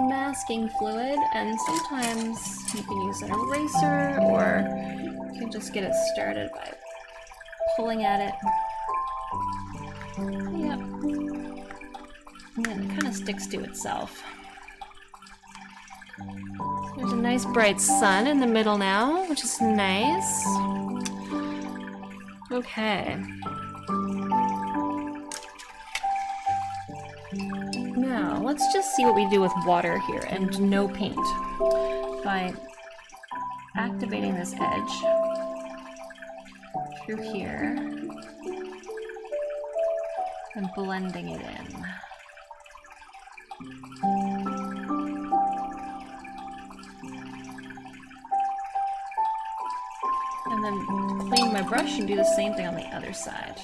masking fluid, and sometimes you can use an eraser, or you can just get it started by pulling at it. Yep. And then it kind of sticks to itself. There's a nice bright sun in the middle now, which is nice. Okay. Now, let's just see what we do with water here and no paint by activating this edge through here and blending it in. And then clean my brush and do the same thing on the other side.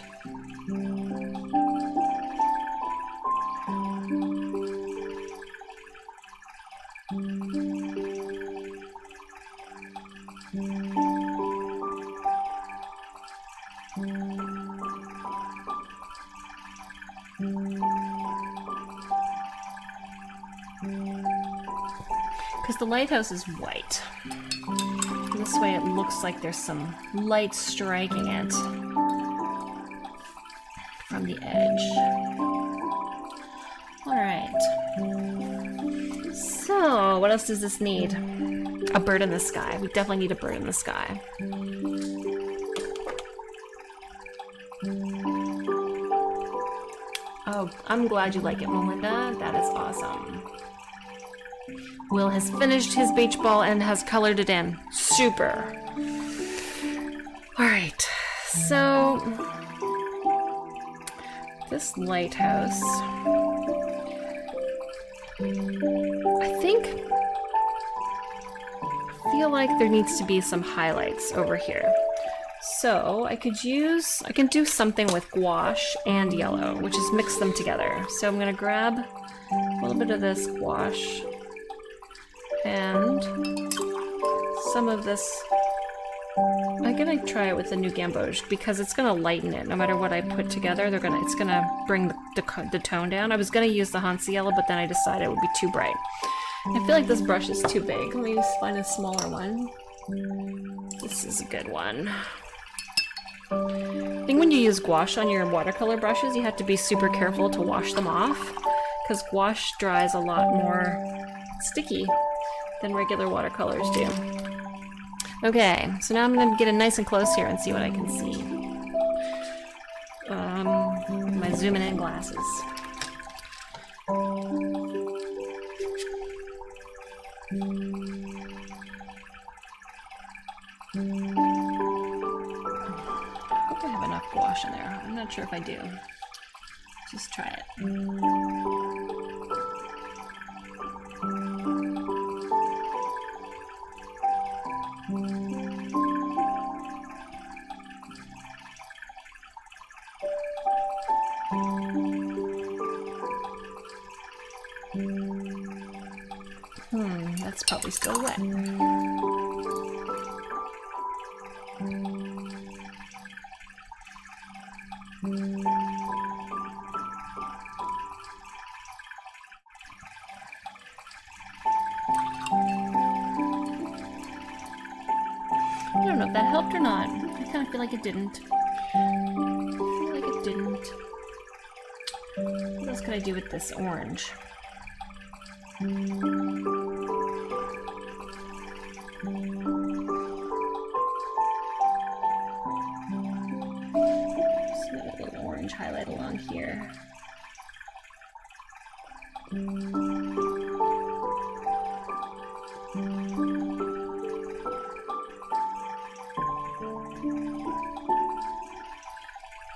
Because the lighthouse is white. This way it looks like there's some light striking it from the edge. Alright. So, what else does this need? A bird in the sky. We definitely need a bird in the sky. Oh, I'm glad you like it, Melinda. That is awesome. Will has finished his beach ball and has colored it in. Super. Alright, so this lighthouse, I feel like there needs to be some highlights over here. So I can do something with gouache and yellow, which is mix them together. So I'm gonna grab a little bit of this gouache and some of this. I'm gonna try it with the new gamboge because it's gonna lighten it. No matter what I put together, it's gonna bring the tone down. I was gonna use the Hansa yellow, but then I decided it would be too bright. I feel like this brush is too big. Let me just find a smaller one. This is a good one. I think when you use gouache on your watercolor brushes, you have to be super careful to wash them off because gouache dries a lot more sticky than regular watercolors do. Okay, so now I'm going to get it nice and close here and see what I can see. My zooming in glasses. I hope I have enough gouache in there. I'm not sure if I do. Just try it. That's probably still wet. I don't know if that helped or not. I kind of feel like it didn't. What else could I do with this orange? Just a little orange highlight along here.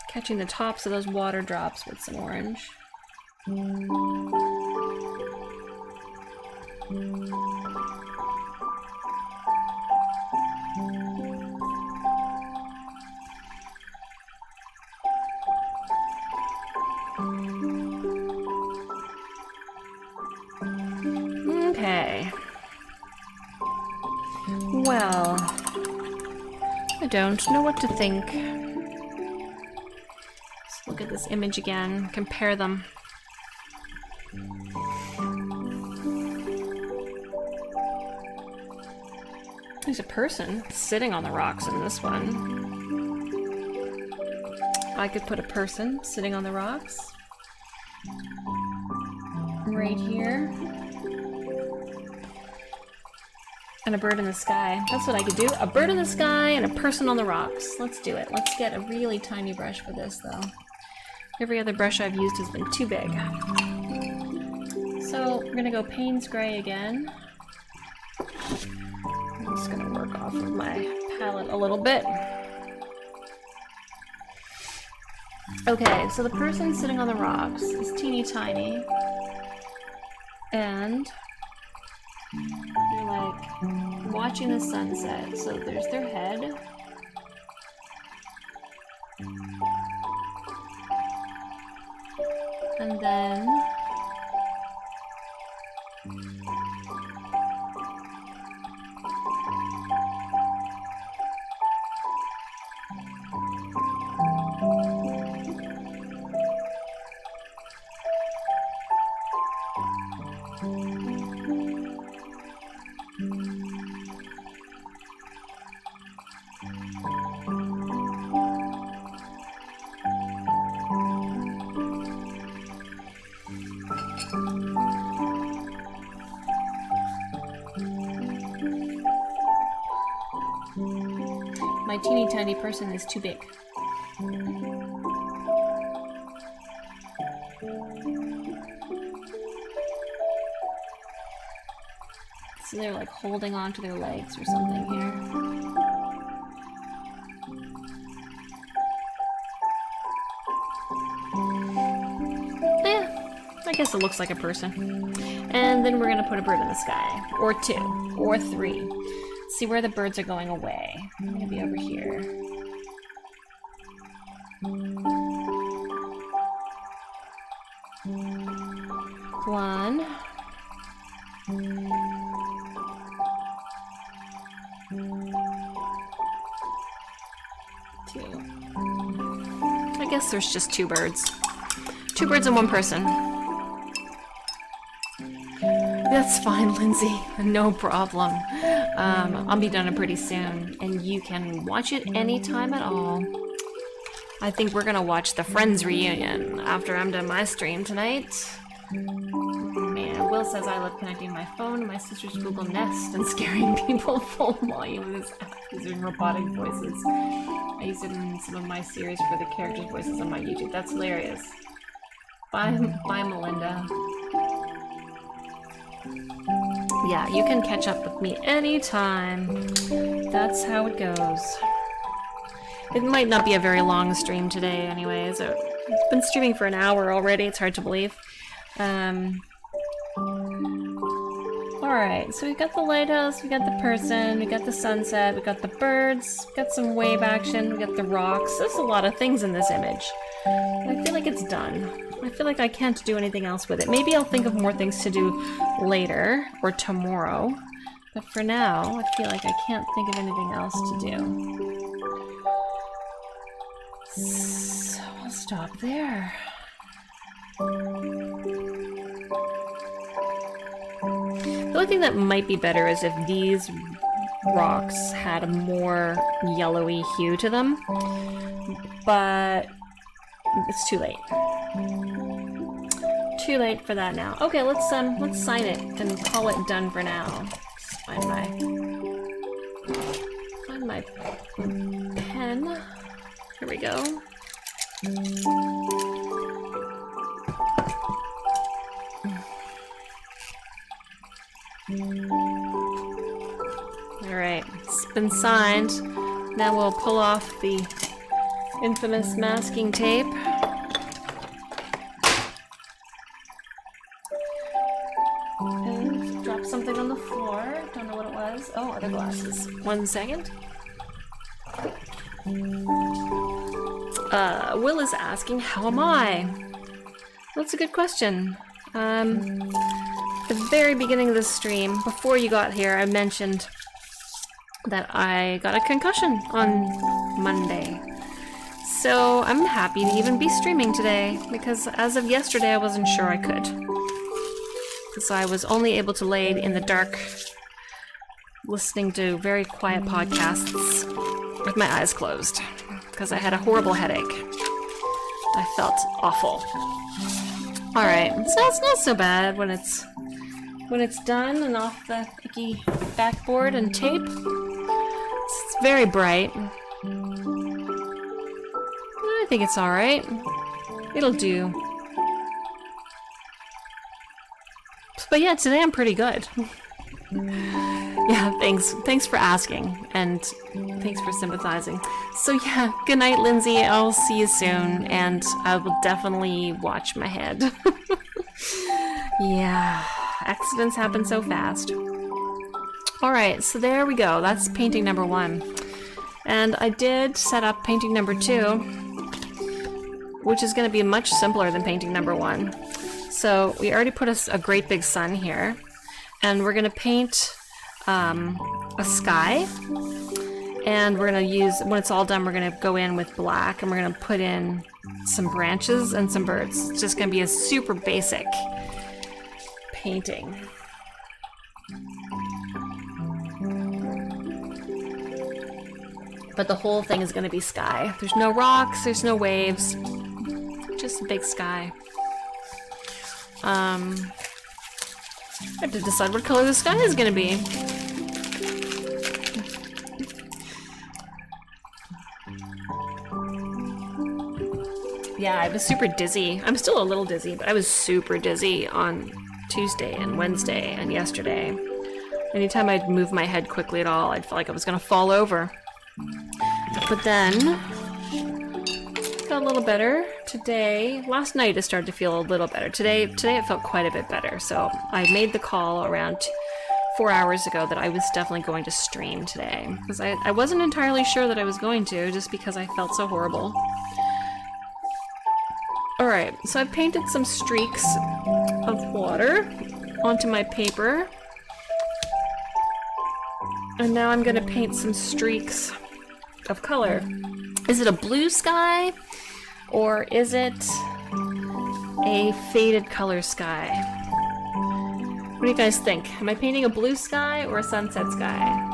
Catching the tops of those water drops with some orange. Okay. Well, I don't know what to think. Let's look at this image again, compare them. There's a person sitting on the rocks in this one. I could put a person sitting on the rocks right here. And a bird in the sky. That's what I could do. A bird in the sky and a person on the rocks. Let's do it. Let's get a really tiny brush for this, though. Every other brush I've used has been too big. So we're gonna go Payne's Gray again. I'm just gonna work off of my palette a little bit. Okay, so the person sitting on the rocks is teeny tiny. And they're like watching the sunset. So there's their head. And then my teeny tiny person is too big. So they're like holding on to their legs or something here. I guess it looks like a person. And then we're gonna put a bird in the sky, or two, or three. See where the birds are going away. I'm gonna be over here. One. Two. I guess there's just two birds. Two birds and one person. That's fine, Lindsay. No problem. I'll be done pretty soon, and you can watch it anytime at all. I think we're gonna watch the Friends reunion after I'm done my stream tonight. Man, Will says I love connecting my phone to my sister's Google Nest and scaring people full volume with his app using robotic voices. I use it in some of my series for the characters' voices on my YouTube. That's hilarious. Bye, Melinda. Yeah, you can catch up with me anytime. That's how it goes. It might not be a very long stream today anyways. It's been streaming for an hour already. It's hard to believe. Alright, so we got the lighthouse, we got the person, we got the sunset, we got the birds, we got some wave action, we got the rocks. There's a lot of things in this image. I feel like it's done. I feel like I can't do anything else with it. Maybe I'll think of more things to do later or tomorrow. But for now, I feel like I can't think of anything else to do. So I'll stop there. The only thing that might be better is if these rocks had a more yellowy hue to them, but it's too late. Too late for that now. Okay, let's sign it and call it done for now. Just find my pen. Here we go. Alright, it's been signed. Now we'll pull off the infamous masking tape. And drop something on the floor. Don't know what it was. Oh, other glasses. 1 second. Will is asking, how am I? That's a good question. The very beginning of the stream, before you got here, I mentioned that I got a concussion on Monday. So I'm happy to even be streaming today, because as of yesterday I wasn't sure I could. So I was only able to lay in the dark, listening to very quiet podcasts with my eyes closed, because I had a horrible headache. I felt awful. Alright, so it's not so bad when it's done and off the icky backboard and tape. It's very bright. I think it's alright. It'll do. But yeah, today I'm pretty good. Yeah, thanks for asking, and thanks for sympathizing. So yeah, good night, Lindsay. I'll see you soon, and I will definitely watch my head. Yeah, accidents happen so fast. Alright, so there we go. That's painting number 1. And I did set up painting number 2, which is going to be much simpler than painting number 1. So we already put a great big sun here, and we're going to paint a sky, and we're going to use, when it's all done, we're going to go in with black, and we're going to put in some branches and some birds. It's just going to be a super basic painting. But the whole thing is going to be sky. There's no rocks, there's no waves, just a big sky. I have to decide what color the sky is going to be. Yeah, I was super dizzy. I'm still a little dizzy, but I was super dizzy on Tuesday and Wednesday and yesterday. Anytime I'd move my head quickly at all, I'd feel like I was going to fall over. But then, got a little better today. Last night it started to feel a little better. Today it felt quite a bit better. So I made the call around 4 hours ago that I was definitely going to stream today. Because I wasn't entirely sure that I was going to, just because I felt so horrible. Alright, so I've painted some streaks of water onto my paper. And now I'm going to paint some streaks of color. Is it a blue sky? Or is it a faded color sky? What do you guys think? Am I painting a blue sky or a sunset sky?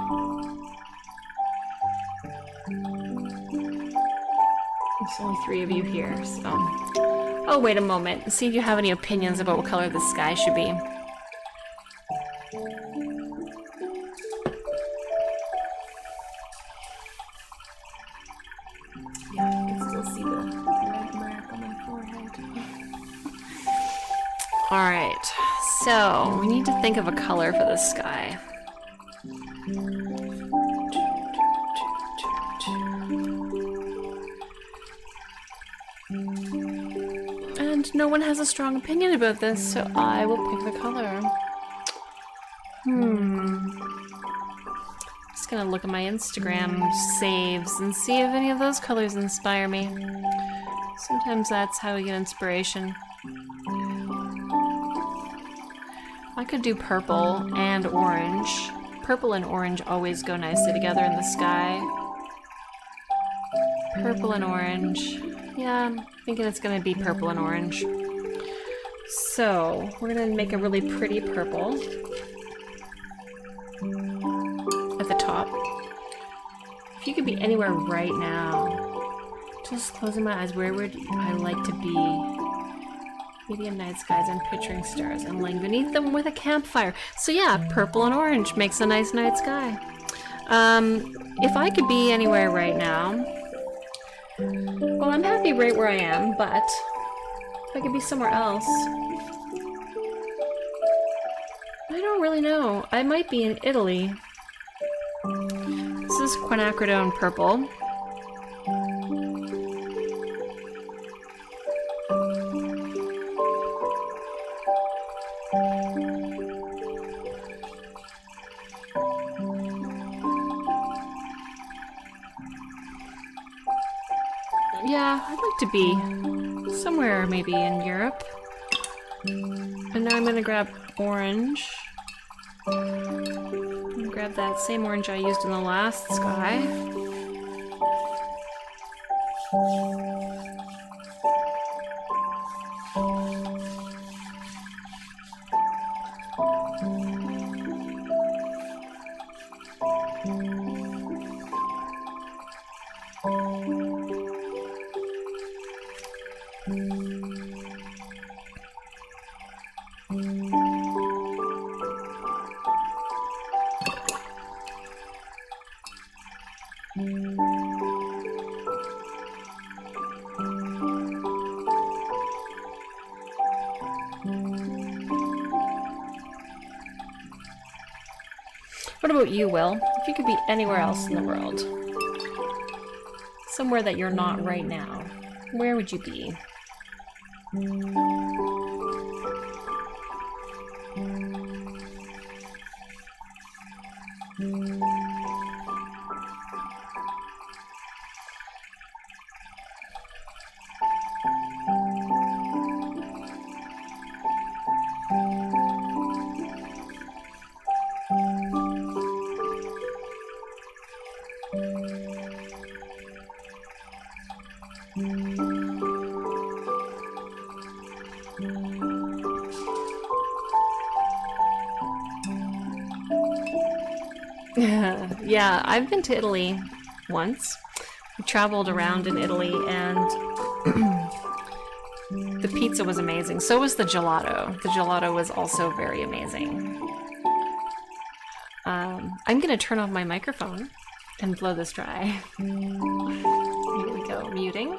There's only 3 of you here, so Oh, wait a moment. See if you have any opinions about what color the sky should be. Yeah, I can still see the red mark on my forehead. Alright, so we need to think of a color for the sky. And no one has a strong opinion about this, so I will pick the color. Just gonna look at my Instagram saves and see if any of those colors inspire me. Sometimes that's how we get inspiration. I could do purple and orange. Purple and orange always go nicely together in the sky. Purple and orange. Yeah, I'm thinking it's gonna be purple and orange. So, we're gonna make a really pretty purple at the top. If you could be anywhere right now, just closing my eyes, where would I like to be? Maybe in night skies, I'm picturing stars and laying beneath them with a campfire. So yeah, purple and orange makes a nice night sky. If I could be anywhere right now, well, I'm happy right where I am, but if I could be somewhere else, I don't really know. I might be in Italy. This is quinacridone purple. Yeah, I'd like to be somewhere maybe in Europe. And now I'm gonna grab orange. I'm gonna grab that same orange I used in the last sky. What about you, Will? If you could be anywhere else in the world, somewhere that you're not right now, where would you be? Yeah, I've been to Italy once. We traveled around in Italy, and the pizza was amazing. So was the gelato. The gelato was also very amazing. I'm going to turn off my microphone and blow this dry. Here we go, muting.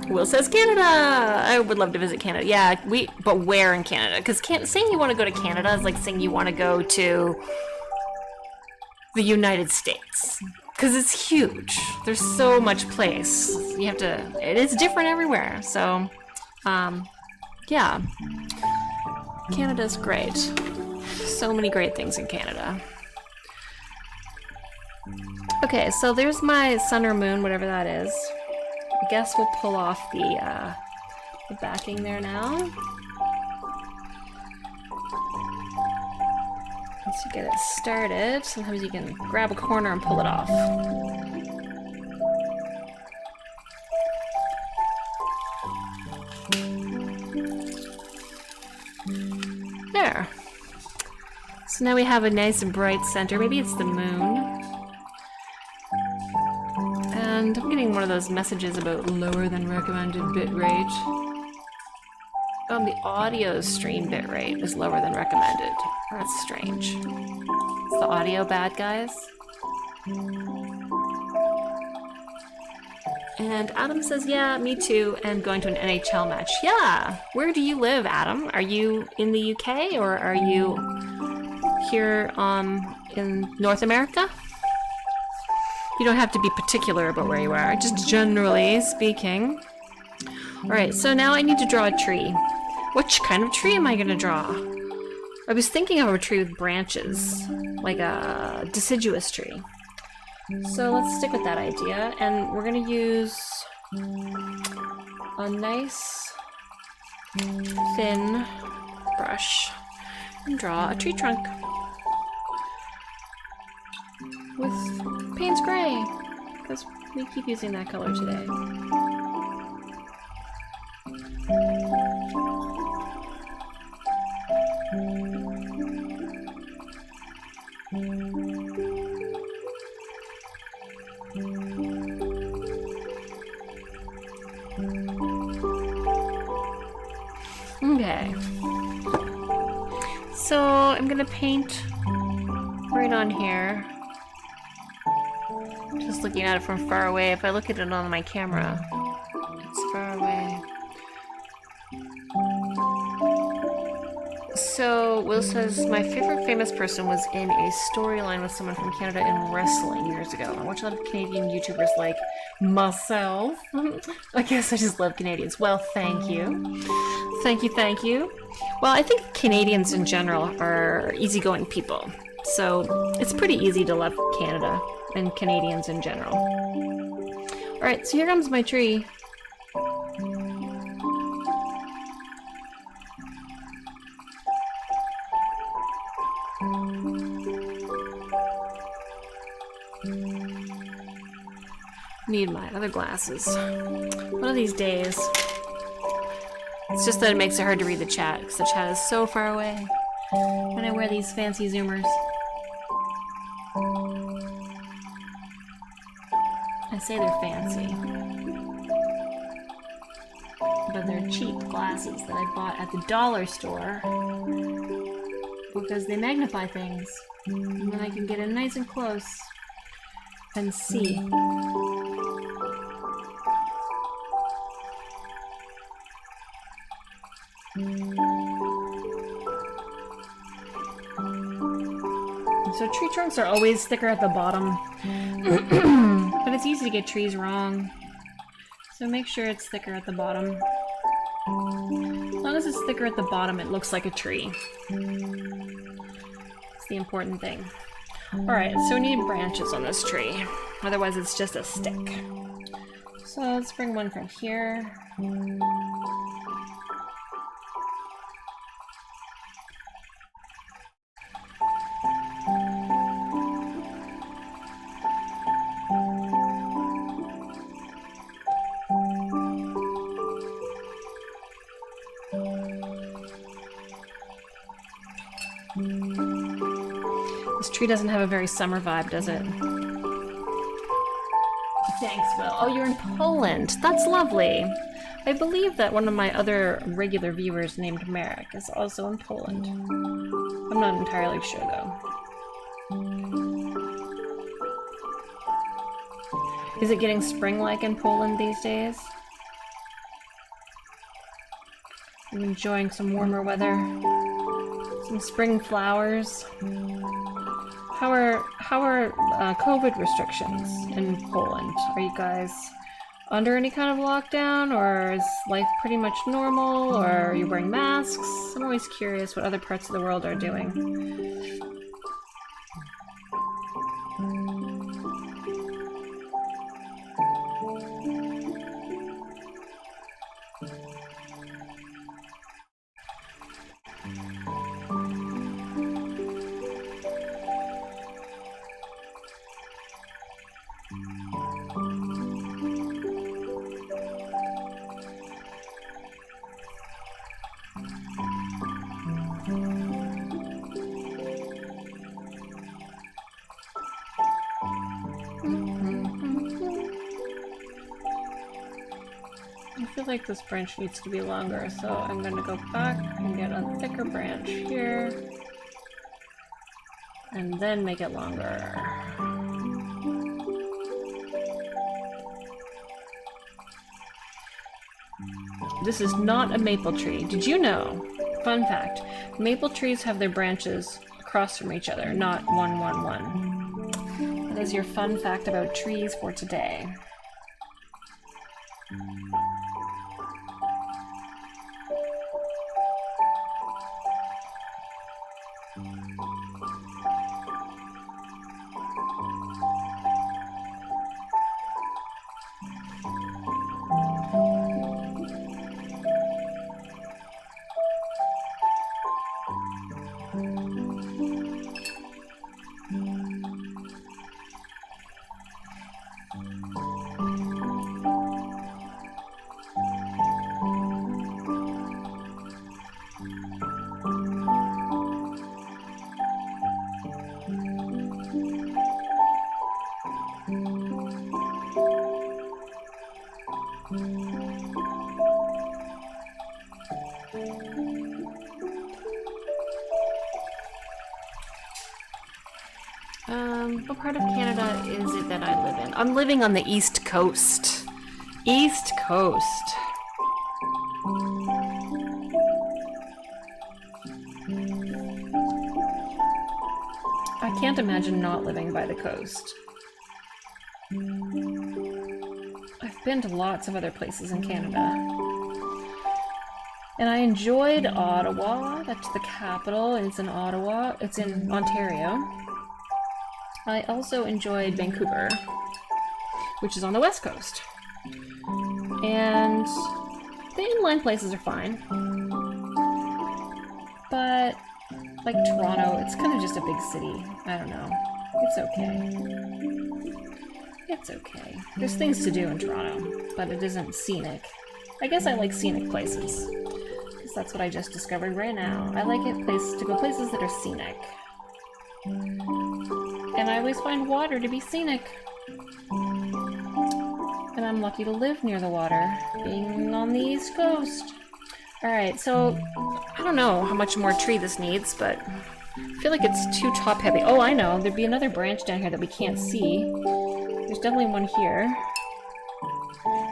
Will says Canada. I would love to visit Canada. Yeah, but where in Canada? Because saying you want to go to Canada is like saying you want to go to the United States. Because it's huge. There's so much place. You have to. It is different everywhere. So, yeah, Canada's great. So many great things in Canada. Okay, so there's my sun or moon, whatever that is. I guess we'll pull off the backing there now. Once you get it started, sometimes you can grab a corner and pull it off. There. So now we have a nice and bright center. Maybe it's the moon. And I'm getting one of those messages about lower than recommended bitrate. The audio stream bitrate is lower than recommended. That's strange. Is the audio bad, guys? And Adam says, yeah, me too, and going to an NHL match. Yeah! Where do you live, Adam? Are you in the UK, or are you here in North America? You don't have to be particular about where you are, just generally speaking. Alright, so now I need to draw a tree. Which kind of tree am I going to draw? I was thinking of a tree with branches, like a deciduous tree. So let's stick with that idea, and we're going to use a nice thin brush and draw a tree trunk with Payne's Gray, because we keep using that color today. Okay, so I'm gonna paint right on here. Just looking at it from far away. If I look at it on my camera, it's far away. So Will says, my favorite famous person was in a storyline with someone from Canada in wrestling years ago. I watch a lot of Canadian YouTubers like myself. I guess I just love Canadians. Well, thank you. Thank you, thank you. Well, I think Canadians in general are easygoing people. So it's pretty easy to love Canada and Canadians in general. Alright, so here comes my tree. Need my other glasses. One of these days. It's just that it makes it hard to read the chat, because the chat is so far away when I wear these fancy zoomers. I say they're fancy, but they're cheap glasses that I bought at the dollar store because they magnify things, and then I can get in nice and close and see. So tree trunks are always thicker at the bottom, but it's easy to get trees wrong. So make sure it's thicker at the bottom. As long as it's thicker at the bottom, it looks like a tree. It's the important thing. Alright, so we need branches on this tree. Otherwise it's just a stick. So let's bring one from here. This tree doesn't have a very summer vibe, does it? Thanks, Will. Oh, you're in Poland. That's lovely. I believe that one of my other regular viewers named Marek is also in Poland. I'm not entirely sure, though. Is it getting spring-like in Poland these days? I'm enjoying some warmer weather. Some spring flowers. How are COVID restrictions in Poland? Are you guys under any kind of lockdown, or is life pretty much normal, or are you wearing masks? I'm always curious what other parts of the world are doing. I feel like this branch needs to be longer, so I'm going to go back and get a thicker branch here, and then make it longer. This is not a maple tree. Did you know? Fun fact, maple trees have their branches across from each other, not one. That is your fun fact about trees for today. What part of Canada is it that I live in? I'm living on the East Coast. East Coast. I can't imagine not living by the coast. I've been to lots of other places in Canada. And I enjoyed Ottawa. That's the capital. It's in Ottawa. It's in Ontario. I also enjoyed Vancouver, which is on the west coast. And the inland places are fine. But, like Toronto, it's kind of just a big city. I don't know. It's okay. It's okay. There's things to do in Toronto, but it isn't scenic. I guess I like scenic places, because that's what I just discovered right now. I like to go places that are scenic. And I always find water to be scenic. And I'm lucky to live near the water, being on the East Coast. Alright, so I don't know how much more tree this needs, but I feel like it's too top heavy. Oh, I know. There'd be another branch down here that we can't see. There's definitely one here.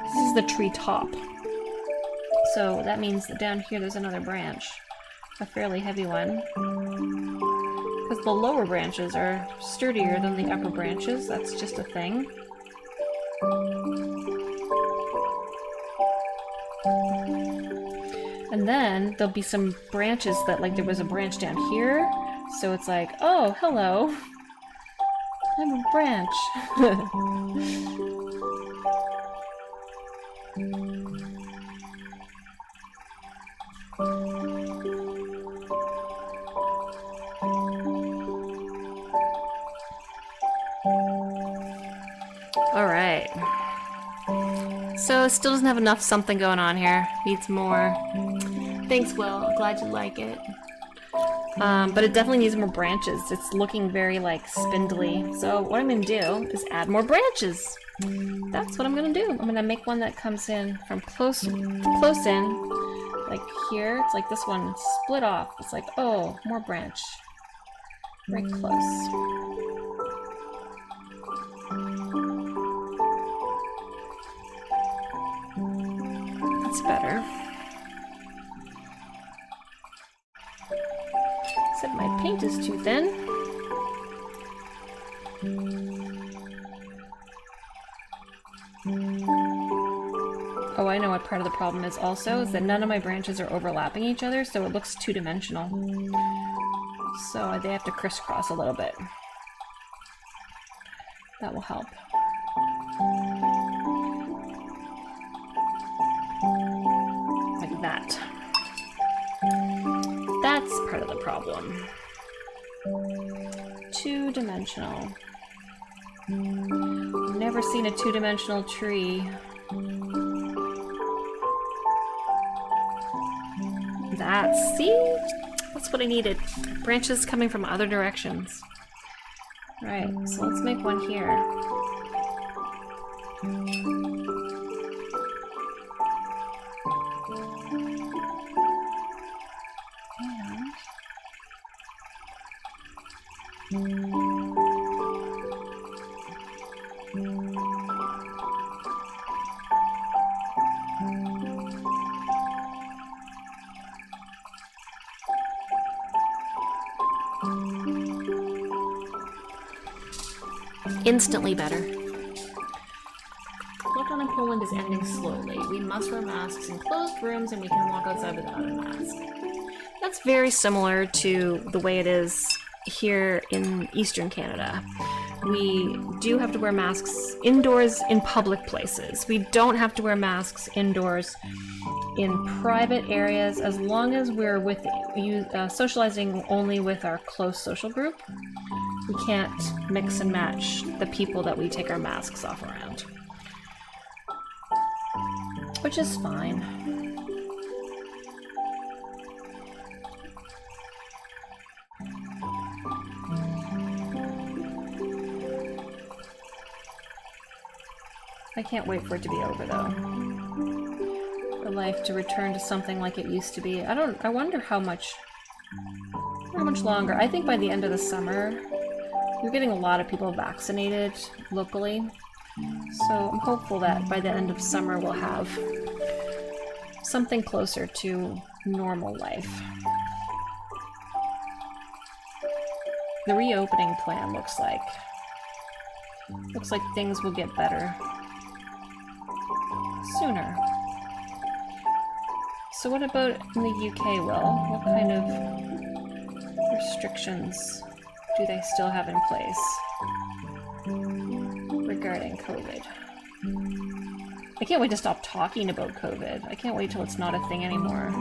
This is the tree top. So that means that down here there's another branch. A fairly heavy one. Because the lower branches are sturdier than the upper branches. That's just a thing. And then there'll be some branches that, like, there was a branch down here. So it's like, oh, hello. I'm a branch. Alright. So it still doesn't have enough something going on here. Needs more. Thanks, Will. Glad you like it. But it definitely needs more branches. It's looking very, like, spindly. So what I'm going to do is add more branches. That's what I'm going to do. I'm going to make one that comes in from close in. Like here. It's like this one split off. It's like, oh, more branch. Right close. That's better. Oh, I know what part of the problem is also, is that none of my branches are overlapping each other, so it looks two-dimensional. So they have to crisscross a little bit. That will help. Like that. That's part of the problem. Two-dimensional. I've never seen a two-dimensional tree. See? That's what I needed. Branches coming from other directions. Right, so let's make one here. Instantly better. Lockdown in Poland is ending slowly. We must wear masks in closed rooms and we can walk outside without a mask. That's very similar to the way it is here in Eastern Canada. We do have to wear masks indoors in public places. We don't have to wear masks indoors in private areas as long as we're with socializing only with our close social group. We can't mix and match the people that we take our masks off around. Which is fine. I can't wait for it to be over though. For life to return to something like it used to be. I wonder how much longer. I think by the end of the summer, we're getting a lot of people vaccinated locally, so I'm hopeful that by the end of summer we'll have something closer to normal life. The reopening plan looks like things will get better sooner. So what about in the UK, Will? What kind of restrictions do they still have in place regarding COVID? I can't wait to stop talking about COVID. I can't wait till it's not a thing anymore.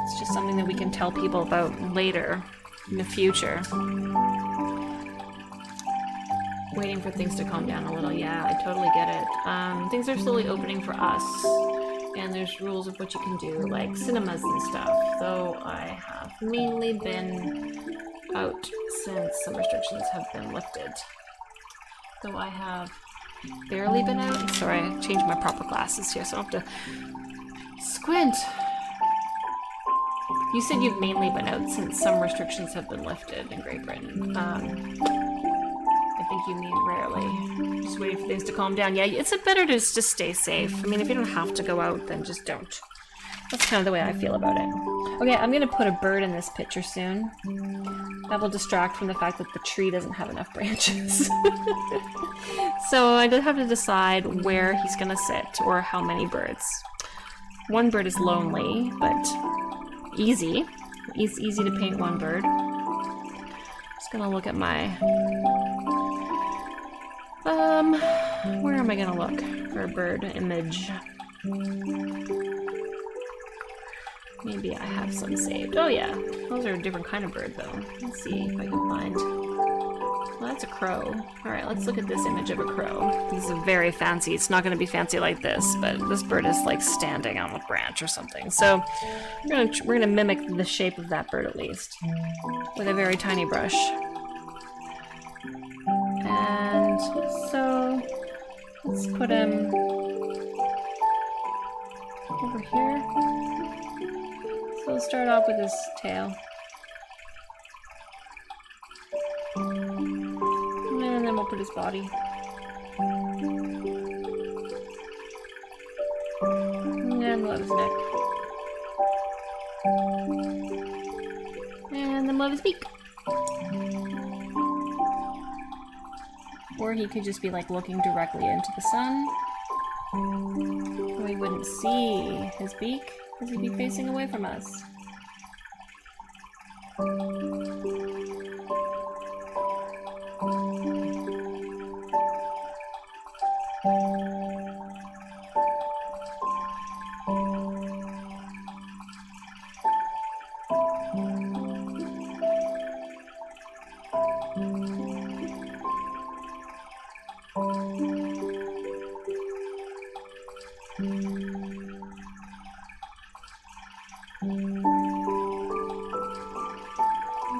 It's just something that we can tell people about later in the future. Waiting for things to calm down a little. Yeah, I totally get it. Things are slowly opening for us, and there's rules of what you can do, like cinemas and stuff, though I have mainly been out since some restrictions have been lifted. Though I have barely been out. Sorry, I changed my proper glasses here, so I have to squint. You said you've mainly been out since some restrictions have been lifted in Great Britain. I think you mean rarely. Just waiting for things to calm down. Yeah, it's better to just stay safe. I mean, if you don't have to go out, then just don't. That's kind of the way I feel about it. Okay, I'm gonna put a bird in this picture soon. That will distract from the fact that the tree doesn't have enough branches. So I just have to decide where he's gonna sit or how many birds. One bird is lonely, but easy. It's easy to paint one bird. Just gonna look at my... where am I gonna look for a bird image? Maybe I have some saved. Oh yeah, those are a different kind of bird though. Let's see if I can find... Well, that's a crow. Alright, let's look at this image of a crow. This is very fancy. It's not going to be fancy like this, but this bird is like standing on a branch or something. So we're gonna mimic the shape of that bird at least with a very tiny brush. And so let's put him over here. So we'll start off with his tail. And then we'll put his body. And we'll have his neck. And then we'll have his beak. Or he could just be like looking directly into the sun. We wouldn't see his beak because he'd be facing away from us.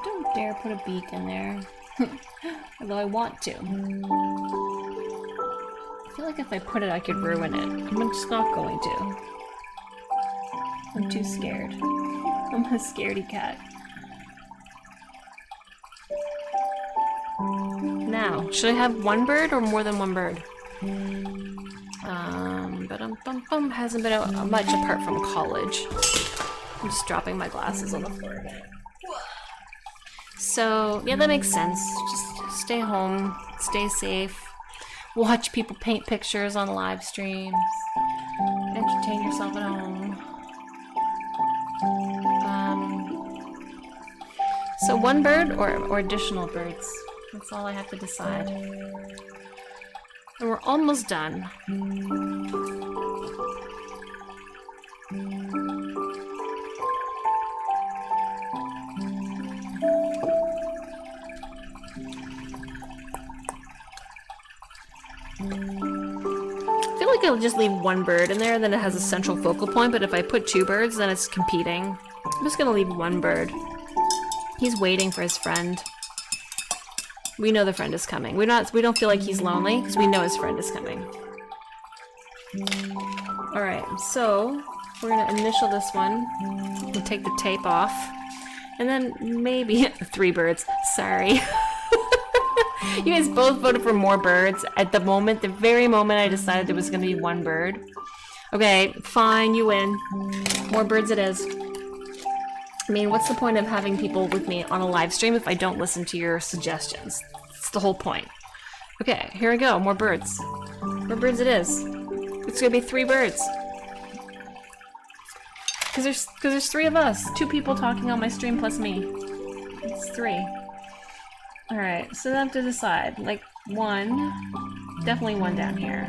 Don't dare put a beak in there. Although I want to. I feel like if I put it, I could ruin it. I'm just not going to. I'm too scared. I'm a scaredy cat. Now, should I have one bird or more than one bird? Hasn't been out much apart from college. I'm just dropping my glasses on the floor again. So, yeah, that makes sense. Just stay home, stay safe, watch people paint pictures on live streams, entertain yourself at home. So one bird or additional birds? That's all I have to decide. And we're almost done. I feel like I'll just leave one bird in there, then it has a central focal point, but if I put two birds, then it's competing. I'm just gonna leave one bird. He's waiting for his friend. We know the friend is coming. We don't feel like he's lonely, because we know his friend is coming. Alright, so we're gonna initial this one. We'll take the tape off. And then maybe 3 birds. Sorry. You guys both voted for more birds at the moment, the very moment I decided there was going to be one bird. Okay, fine, you win. More birds it is. I mean, what's the point of having people with me on a live stream if I don't listen to your suggestions? That's the whole point. Okay, here we go, more birds. More birds it is. It's going to be 3 birds. Because there's 3 of us. 2 people talking on my stream plus me. It's 3. Alright, so I have to decide. Like, 1. Definitely 1 down here.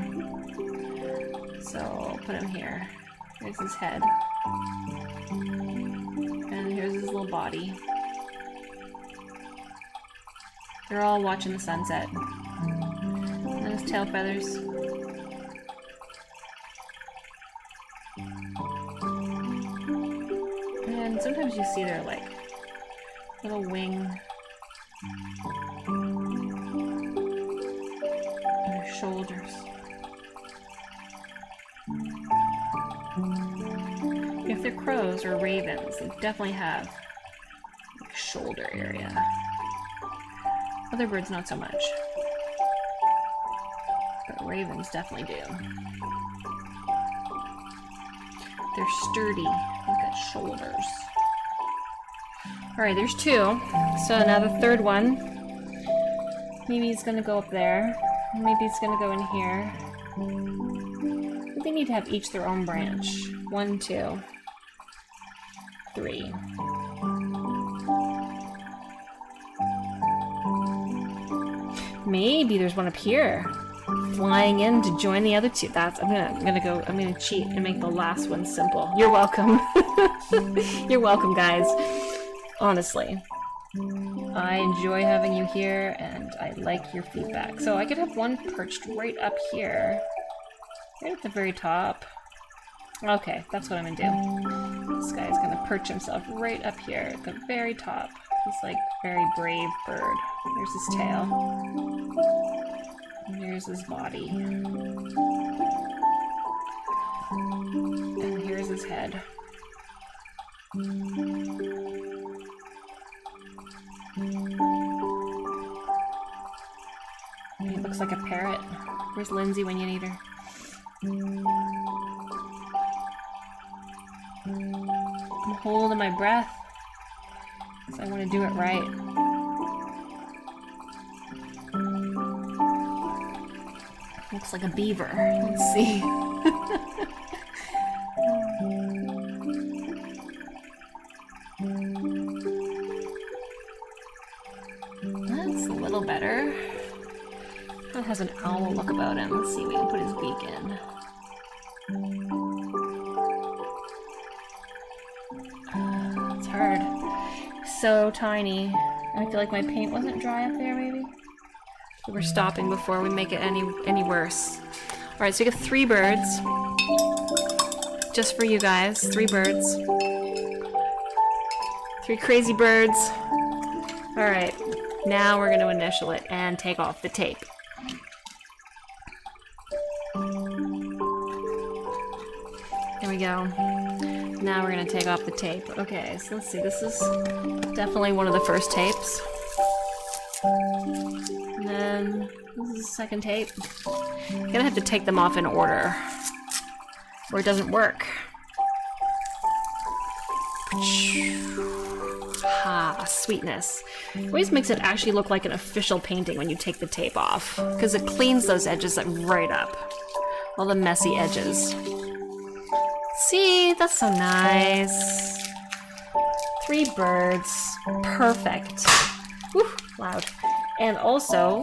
So, I'll put him here. Here's his head. And here's his little body. They're all watching the sunset. And his tail feathers. And sometimes you see their, like, little wing. Their shoulders. If they're crows or ravens, they definitely have like shoulder area. Other birds not so much. But ravens definitely do. They're sturdy. Look at shoulders. Alright, there's 2. So now the 3rd one. Maybe he's gonna go up there. Maybe he's gonna go in here. But they need to have each their own branch. 1, 2, 3. Maybe there's one up here. Flying in to join the other 2. I'm gonna cheat and make the last one simple. You're welcome. You're welcome, guys. Honestly, I enjoy having you here and I like your feedback. So I could have one perched right up here, right at the very top. Okay, that's what I'm gonna do. This guy's gonna perch himself right up here at the very top. He's like very brave bird. Here's his tail. And here's his body. And here's his head. He looks like a parrot. Where's Lindsay when you need her? I'm holding my breath because I want to do it right. Looks like a beaver. Let's see. That's a little better. It has an owl look about him. Let's see if we can put his beak in. It's hard. So tiny. I feel like my paint wasn't dry up there, maybe? So we're stopping before we make it any worse. Alright, so we got 3 birds. Just for you guys. 3 birds. 3 crazy birds. Alright, now we're going to initial it and take off the tape. There we go. Now we're going to take off the tape. Okay, so let's see. This is definitely one of the first tapes. And then this is the second tape. I'm gonna have to take them off in order, or it doesn't work. Ah, sweetness. It always makes it actually look like an official painting when you take the tape off, because it cleans those edges right up. All the messy edges. See, that's so nice. 3 birds. Perfect. Whew, loud. And also,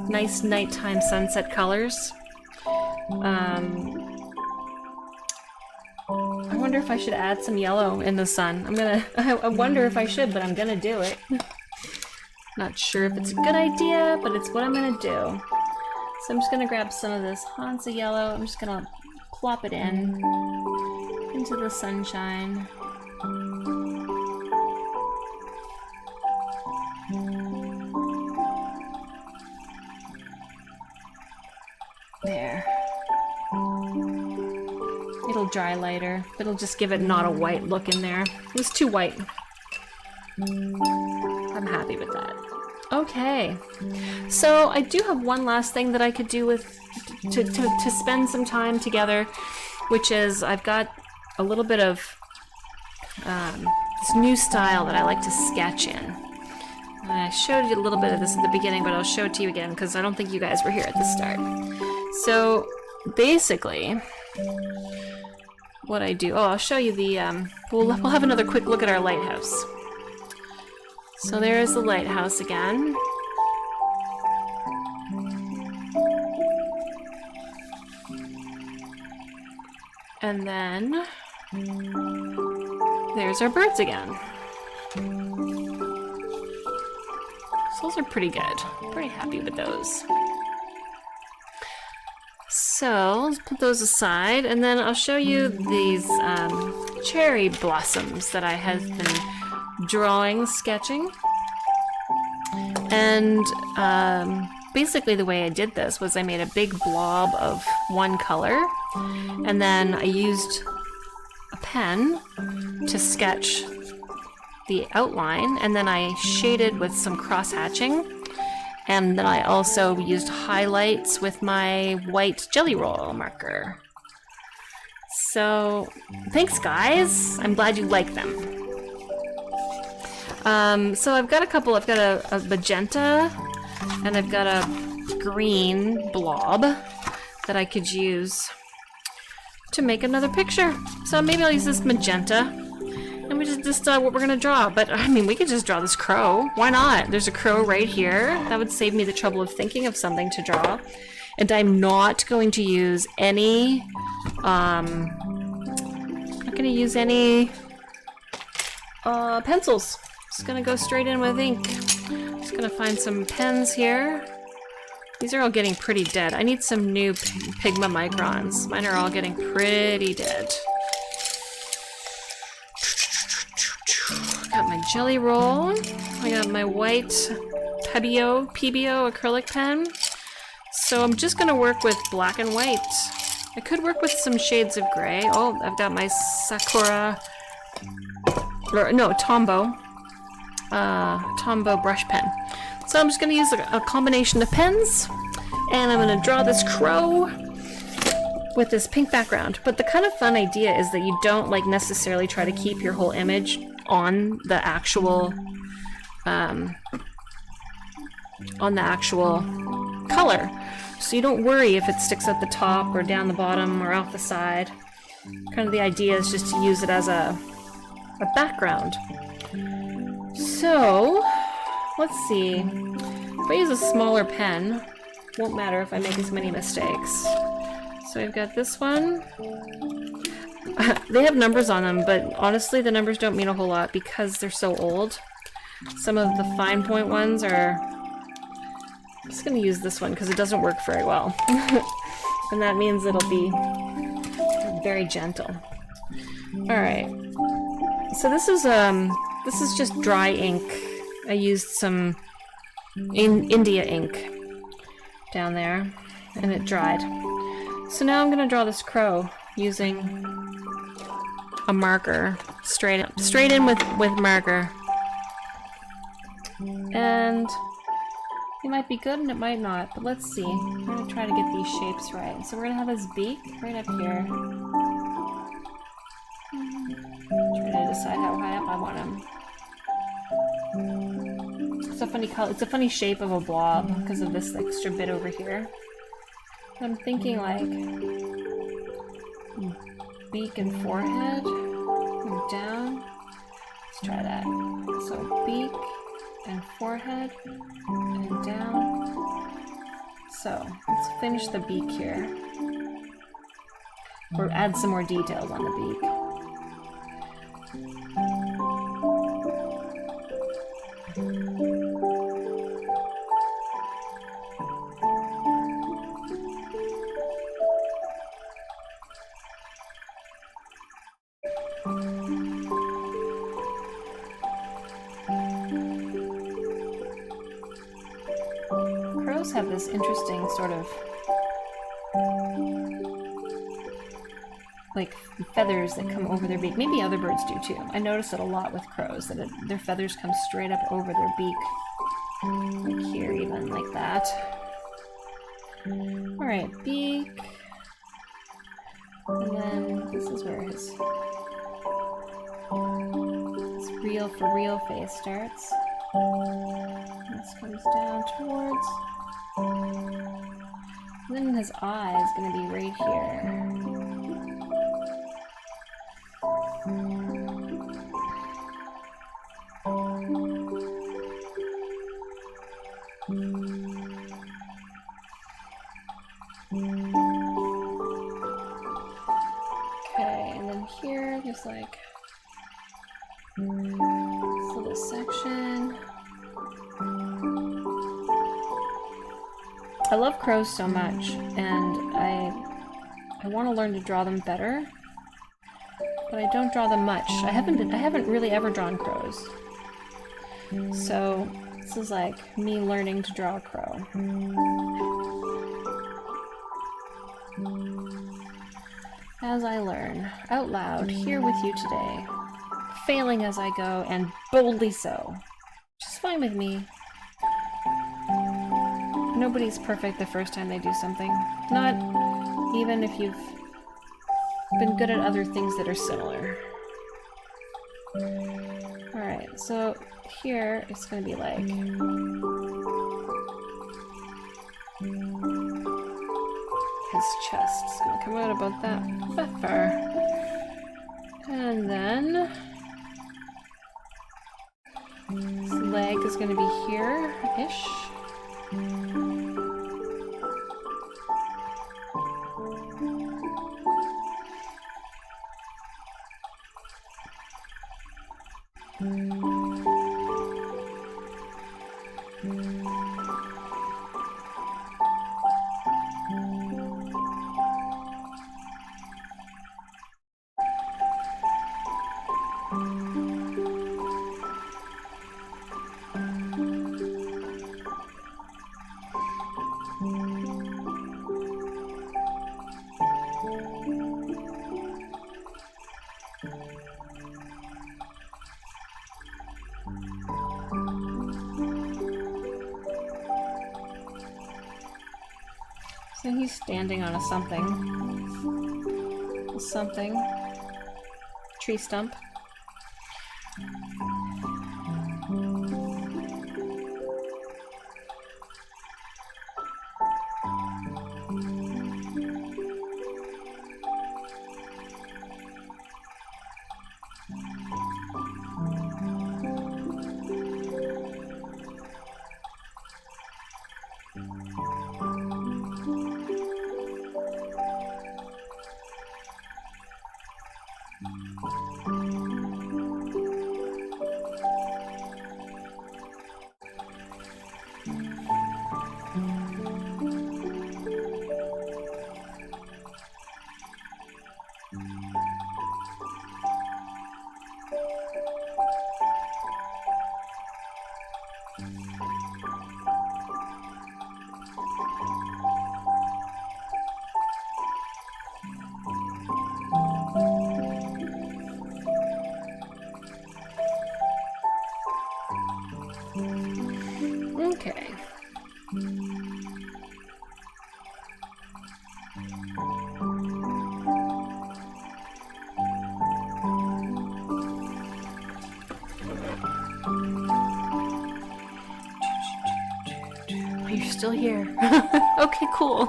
nice nighttime sunset colors. I wonder if I should add some yellow in the sun. I wonder if I should, but I'm gonna do it. Not sure if it's a good idea, but it's what I'm gonna do. So I'm just gonna grab some of this Hansa yellow. I'm just gonna plop it into the sunshine. There. It'll dry later, but it'll just give it not a white look in there. It was too white. I'm happy with that. Okay. So I do have one last thing that I could do with to spend some time together, which is I've got a little bit of this new style that I like to sketch in. I showed you a little bit of this at the beginning, but I'll show it to you again because I don't think you guys were here at the start. So basically, what I do, I'll show you the, we'll have another quick look at our lighthouse. So there's the lighthouse again. And then there's our birds again. So those are pretty good. Pretty happy with those. So let's put those aside, and then I'll show you these cherry blossoms that I have been drawing, sketching. And basically the way I did this was I made a big blob of one color, and then I used a pen to sketch the outline, and then I shaded with some cross-hatching. And then I also used highlights with my white Jelly Roll marker. So, thanks guys. I'm glad you like them. So I've got a couple. I've got a magenta, and I've got a green blob that I could use to make another picture. So maybe I'll use this magenta. And we just what we're gonna draw. But I mean, we could just draw this crow. Why not? There's a crow right here. That would save me the trouble of thinking of something to draw. And I'm not going to use any, not gonna use any pencils. Just gonna go straight in with ink. Just gonna find some pens here. These are all getting pretty dead. I need some new Pigma Microns. Mine are all getting pretty dead. Got my Jelly Roll. I got my white PBO acrylic pen. So I'm just gonna work with black and white. I could work with some shades of gray. Oh, I've got my Sakura, or no, Tombow brush pen. So I'm just gonna use a combination of pens, and I'm gonna draw this crow with this pink background. But the kind of fun idea is that you don't like necessarily try to keep your whole image on the actual color. So you don't worry if it sticks at the top or down the bottom or off the side. Kind of the idea is just to use it as a background. So, let's see. If I use a smaller pen, it won't matter if I make as many mistakes. So I've got this one. They have numbers on them, but honestly the numbers don't mean a whole lot because they're so old. Some of the fine point ones are... I'm just going to use this one because it doesn't work very well. And that means it'll be very gentle. Alright. So this is just dry ink. I used some India ink down there and it dried. So now I'm going to draw this crow using a marker straight in with marker. And it might be good and it might not, but let's see. We're going to try to get these shapes right. So we're going to have his beak right up here. Try to decide how high up I want him. It's a funny color. It's a funny shape of a blob because of this extra bit over here. I'm thinking like beak and forehead and down. Let's try that. So beak and forehead and down. So let's finish the beak here. Or add some more details on the beak. Crows have this interesting sort of like feathers that come over their beak. Maybe other birds do too. I notice it a lot with crows, that their feathers come straight up over their beak. Like here, even like that. Alright, beak. And then this is where his real for real face starts. This comes down towards. And then his eye is going to be right here. Okay, and then here there's like this little section. I love crows so much, and I want to learn to draw them better, but I don't draw them much. I haven't really ever drawn crows. So this is like me learning to draw a crow. As I learn, out loud, here with you today, failing as I go, and boldly so. Which is fine with me. Nobody's perfect the first time they do something. Not even if you've been good at other things that are similar. Alright, so here it's going to be like his chest is going to come out about that far. And then his leg is going to be here-ish. So he's standing on a something. Tree stump. Okay. You're still here. Okay, cool.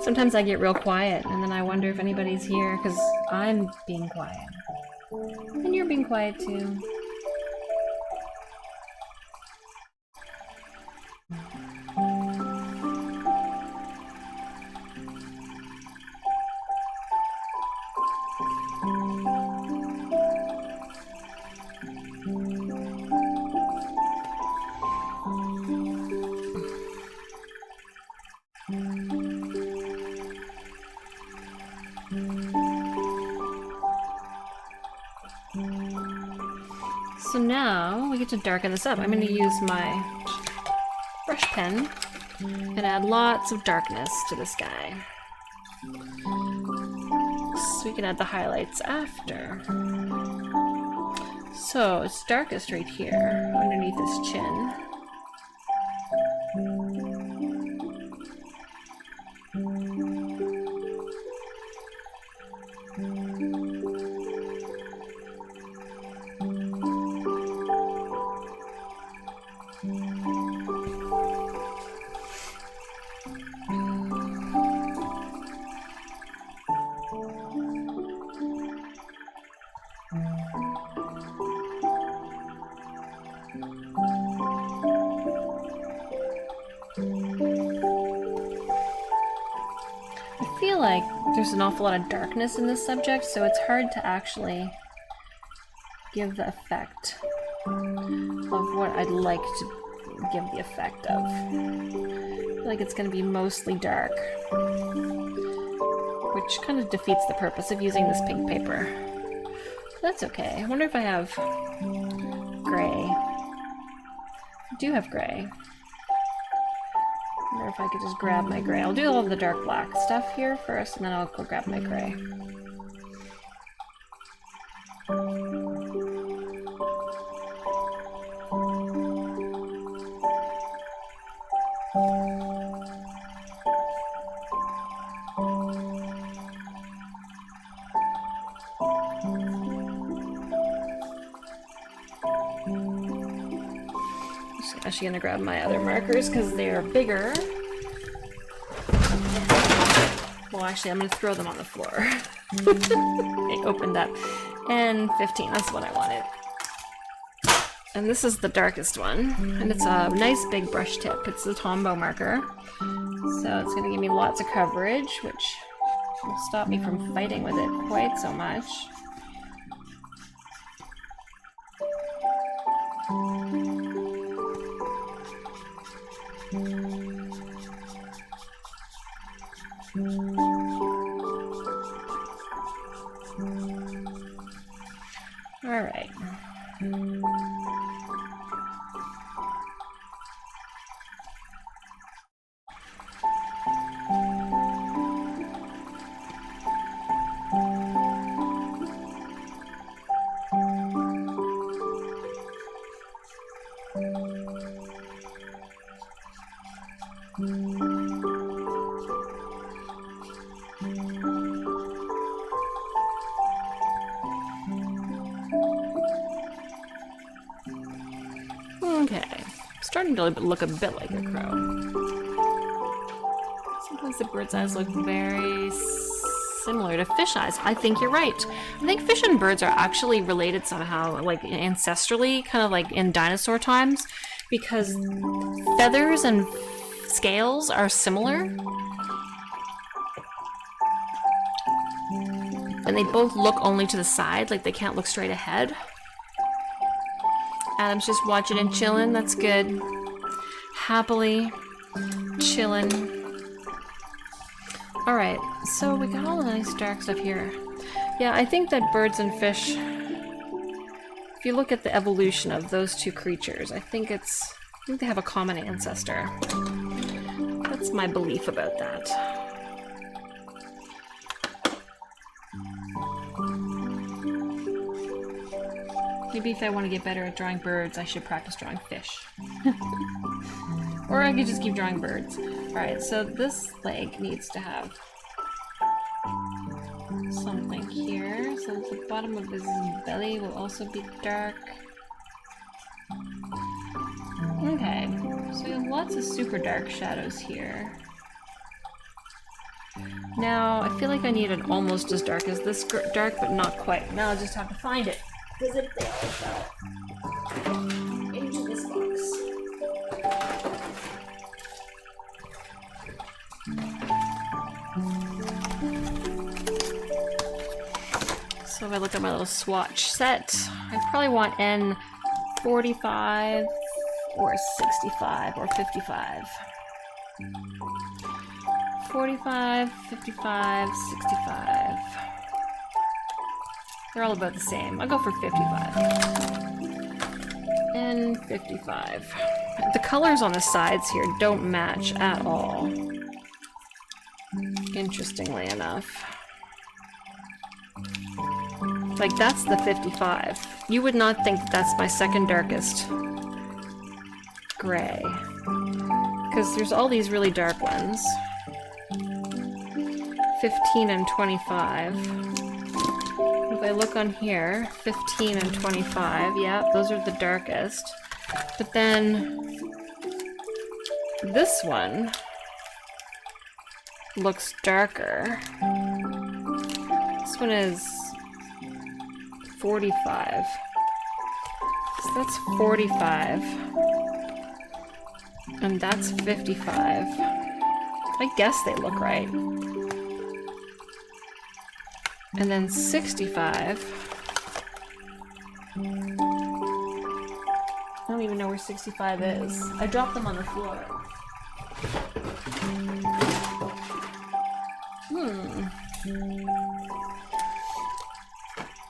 Sometimes I get real quiet and then I wonder if anybody's here because I'm being quiet. And you're being quiet too. So now we get to darken this up. I'm going to use my brush pen and add lots of darkness to the sky. So we can add the highlights after. So it's darkest right here underneath his chin. I feel like there's an awful lot of darkness in this subject, so it's hard to actually give the effect of what I'd like to give the effect of. I feel like it's going to be mostly dark, which kind of defeats the purpose of using this pink paper. That's okay. I wonder if I have gray. I do have gray. I wonder if I could just grab my gray. I'll do all of the dark black stuff here first, and then I'll go grab my gray. I'm actually gonna grab my other markers because they are bigger. Well, actually, I'm gonna throw them on the floor. They opened up. And 15, that's what I wanted. And this is the darkest one. And it's a nice big brush tip. It's the Tombow marker. So it's gonna give me lots of coverage, which will stop me from fighting with it quite so much. All right. Okay, starting to look a bit like a crow. Sometimes the bird's eyes look very similar to fish eyes. I think you're right. I think fish and birds are actually related somehow, like ancestrally, kind of like in dinosaur times, because feathers and scales are similar. And they both look only to the side, like they can't look straight ahead. Adam's just watching and chilling, that's good. Happily chilling. Alright, so we got all the nice dark stuff here. Yeah, I think that birds and fish, if you look at the evolution of those two creatures, I think they have a common ancestor. That's my belief about that. Maybe if I want to get better at drawing birds, I should practice drawing fish. Or I could just keep drawing birds. Alright, so this leg needs to have something here. So the bottom of his belly will also be dark. Okay, so we have lots of super dark shadows here. Now, I feel like I need it almost as dark as this dark, but not quite. Now I just have to find it. Because if they all fell into this box. So if I look at my little swatch set, I probably want N45 or 65 or 55. 45, 55, 65. They're all about the same. I'll go for 55. And 55. The colors on the sides here don't match at all. Interestingly enough. Like, that's the 55. You would not think that that's my second darkest gray. Because there's all these really dark ones. 15 and 25. If I look on here, 15 and 25, yeah, those are the darkest. But then this one looks darker. This one is 45. So that's 45. And that's 55. I guess they look right. And then 65. I don't even know where 65 is. I dropped them on the floor.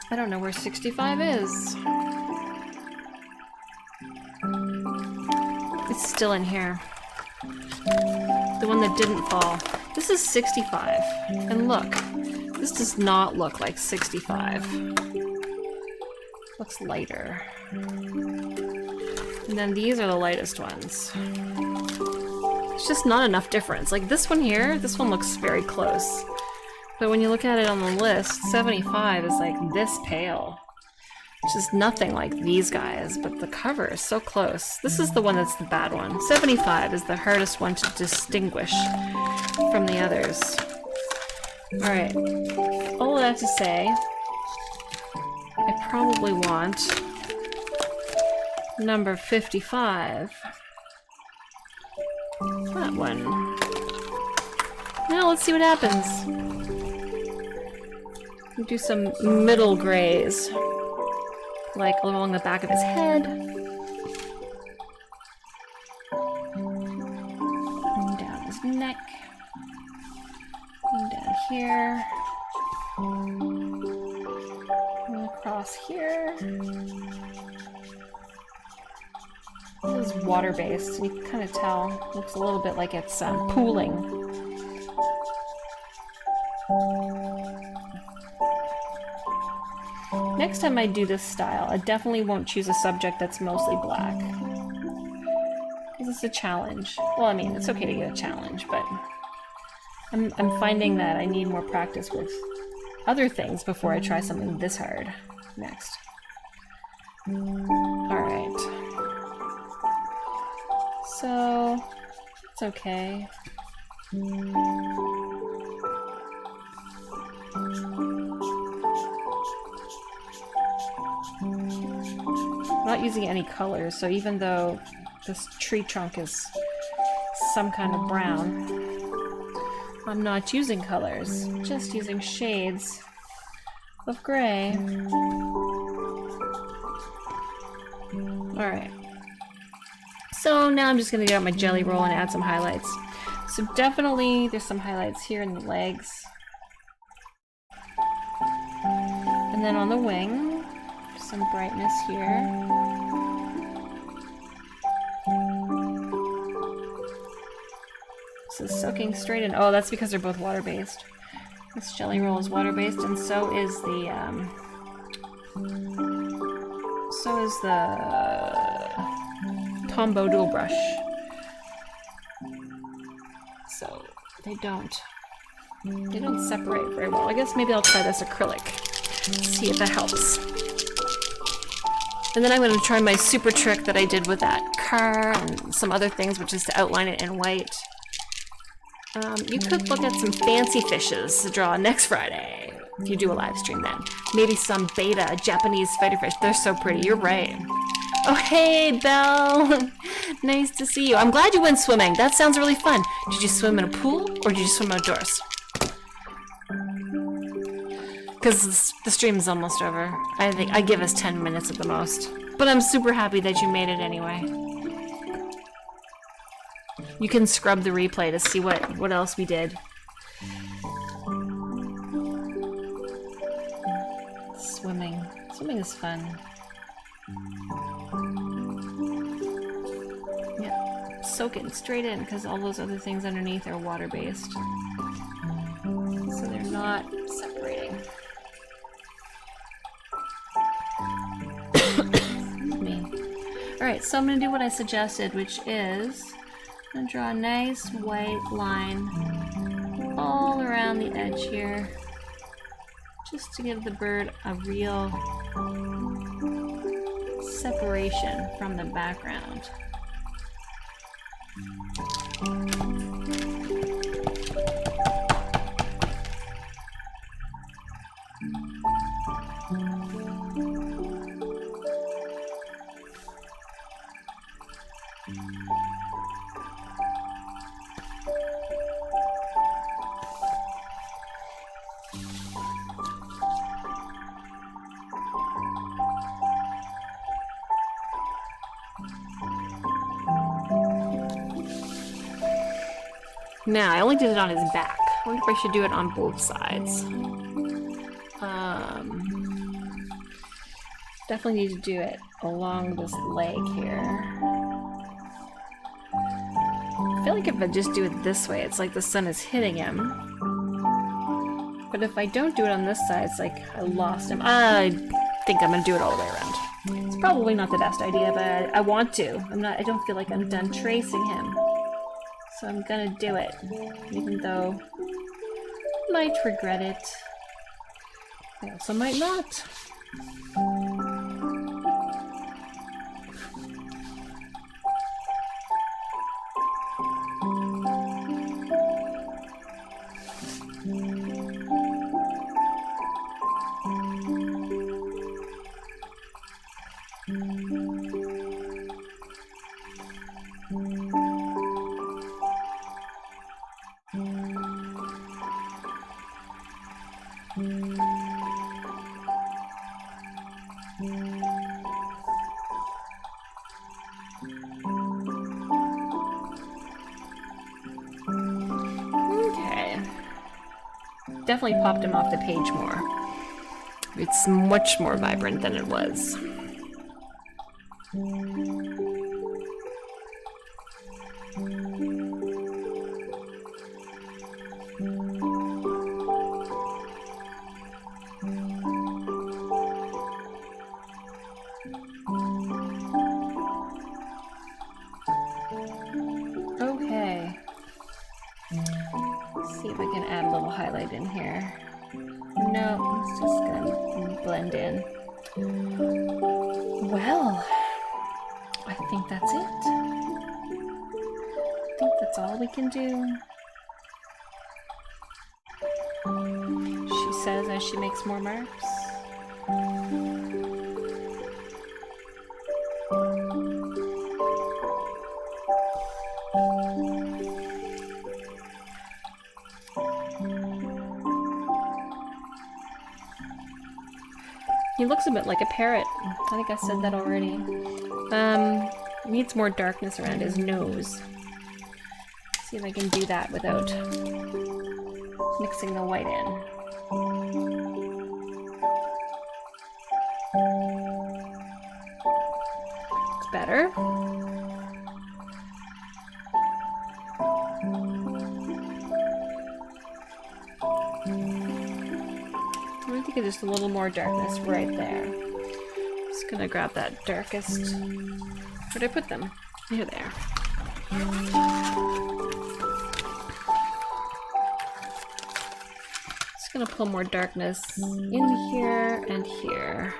I don't know where 65 is. It's still in here. The one that didn't fall. This is 65. And look. This does not look like 65. Looks lighter. And then these are the lightest ones. It's just not enough difference. Like this one here, this one looks very close. But when you look at it on the list, 75 is like this pale. Which is nothing like these guys, but the cover is so close. This is the one that's the bad one. 75 is the hardest one to distinguish from the others. Alright, all of that to say, I probably want number 55. That one. Now let's see what happens. We'll do some middle grays, like along the back of his head. And down his neck. And down here. And across here. This is water-based, you can kind of tell. It looks a little bit like it's pooling. Next time I do this style, I definitely won't choose a subject that's mostly black. Because it's a challenge. Well, I mean, it's okay to get a challenge, but I'm finding that I need more practice with other things before I try something this hard next. Alright. So, it's okay. I'm not using any colors, so even though this tree trunk is some kind of brown. I'm not using colors, just using shades of gray. Alright. So now I'm just going to get out my jelly roll and add some highlights. So definitely there's some highlights here in the legs. And then on the wing, some brightness here. This is soaking straight in. Oh, that's because they're both water-based. This jelly roll is water-based, and so is the Tombow dual brush. So they don't separate very well. I guess maybe I'll try this acrylic. See if that helps. And then I'm going to try my super trick that I did with that car and some other things, which is to outline it in white. You could look at some fancy fishes to draw next Friday, if you do a live stream then. Maybe some beta Japanese fighter fish. They're so pretty, you're right. Oh, hey, Belle. Nice to see you. I'm glad you went swimming. That sounds really fun. Did you swim in a pool, or did you swim outdoors? Because the stream's almost over. I think I give us 10 minutes at the most. But I'm super happy that you made it anyway. You can scrub the replay to see what else we did. Swimming. Swimming is fun. Yeah, soak it straight in because all those other things underneath are water-based. So they're not separating. Me. Alright, so I'm going to do what I suggested, which is I'm going to draw a nice white line all around the edge here, just to give the bird a real separation from the background. Now, I only did it on his back. I wonder if I should do it on both sides. Definitely need to do it along this leg here. I feel like if I just do it this way, it's like the sun is hitting him. But if I don't do it on this side, it's like I lost him. I think I'm gonna do it all the way around. It's probably not the best idea, but I want to. I don't feel like I'm done tracing him. So I'm gonna do it, even though I might regret it. I also might not. Definitely popped him off the page more. It's much more vibrant than it was. Okay. Let's see if I can add a little highlight in here. No, it's just gonna blend in. Well, I think that's it. I think that's all we can do. She says as she makes more marks. He looks a bit like a parrot. I think I said that already. Needs more darkness around his nose. See if I can do that without mixing the white in. It's better. I think just a little more darkness right there. Just gonna grab that darkest. Where'd I put them? Here they are. Just gonna pull more darkness in here and here.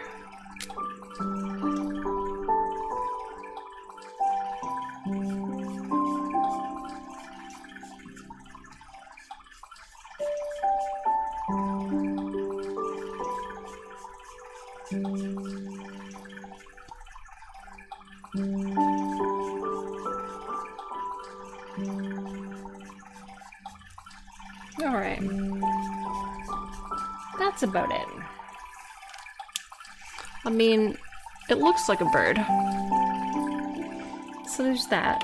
Alright. That's about it. I mean, it looks like a bird. So there's that.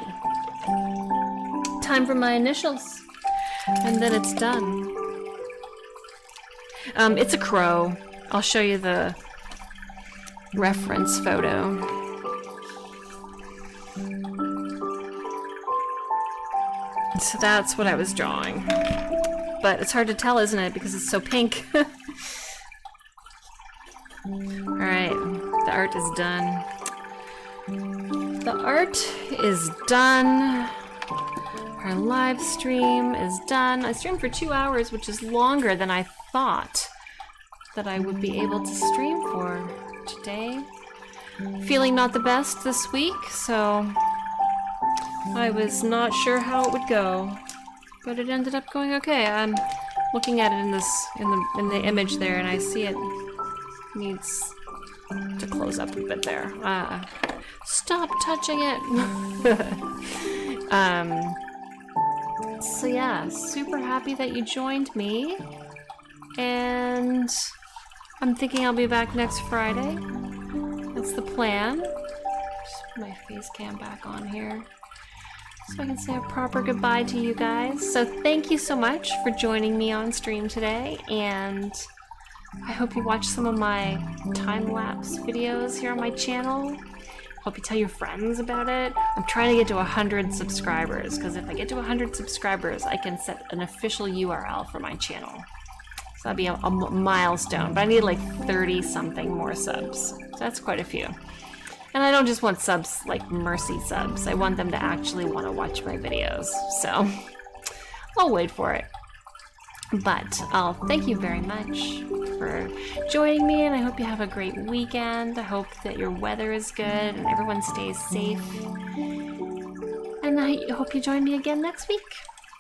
Time for my initials. And then it's done. It's a crow. I'll show you the reference photo. So that's what I was drawing. But it's hard to tell, isn't it? Because it's so pink. Alright, the art is done. The art is done. Our live stream is done. I streamed for 2 hours, which is longer than I thought that I would be able to stream for today. Feeling not the best this week, so I was not sure how it would go, but it ended up going okay. I'm looking at it in the image there, and I see it needs to close up a bit there. Stop touching it. So yeah, super happy that you joined me, and I'm thinking I'll be back next Friday. That's the plan. Just put my face cam back on here so I can say a proper goodbye to you guys. So thank you so much for joining me on stream today, and I hope you watch some of my time-lapse videos here on my channel. Hope you tell your friends about it. I'm trying to get to 100 subscribers, because if I get to 100 subscribers, I can set an official URL for my channel. So that'd be a milestone, but I need like 30-something more subs. So that's quite a few. And I don't just want subs like mercy subs. I want them to actually want to watch my videos. So I'll wait for it. But I'll thank you very much for joining me, and I hope you have a great weekend. I hope that your weather is good and everyone stays safe. And I hope you join me again next week.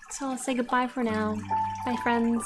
So I'll say goodbye for now. Bye, friends.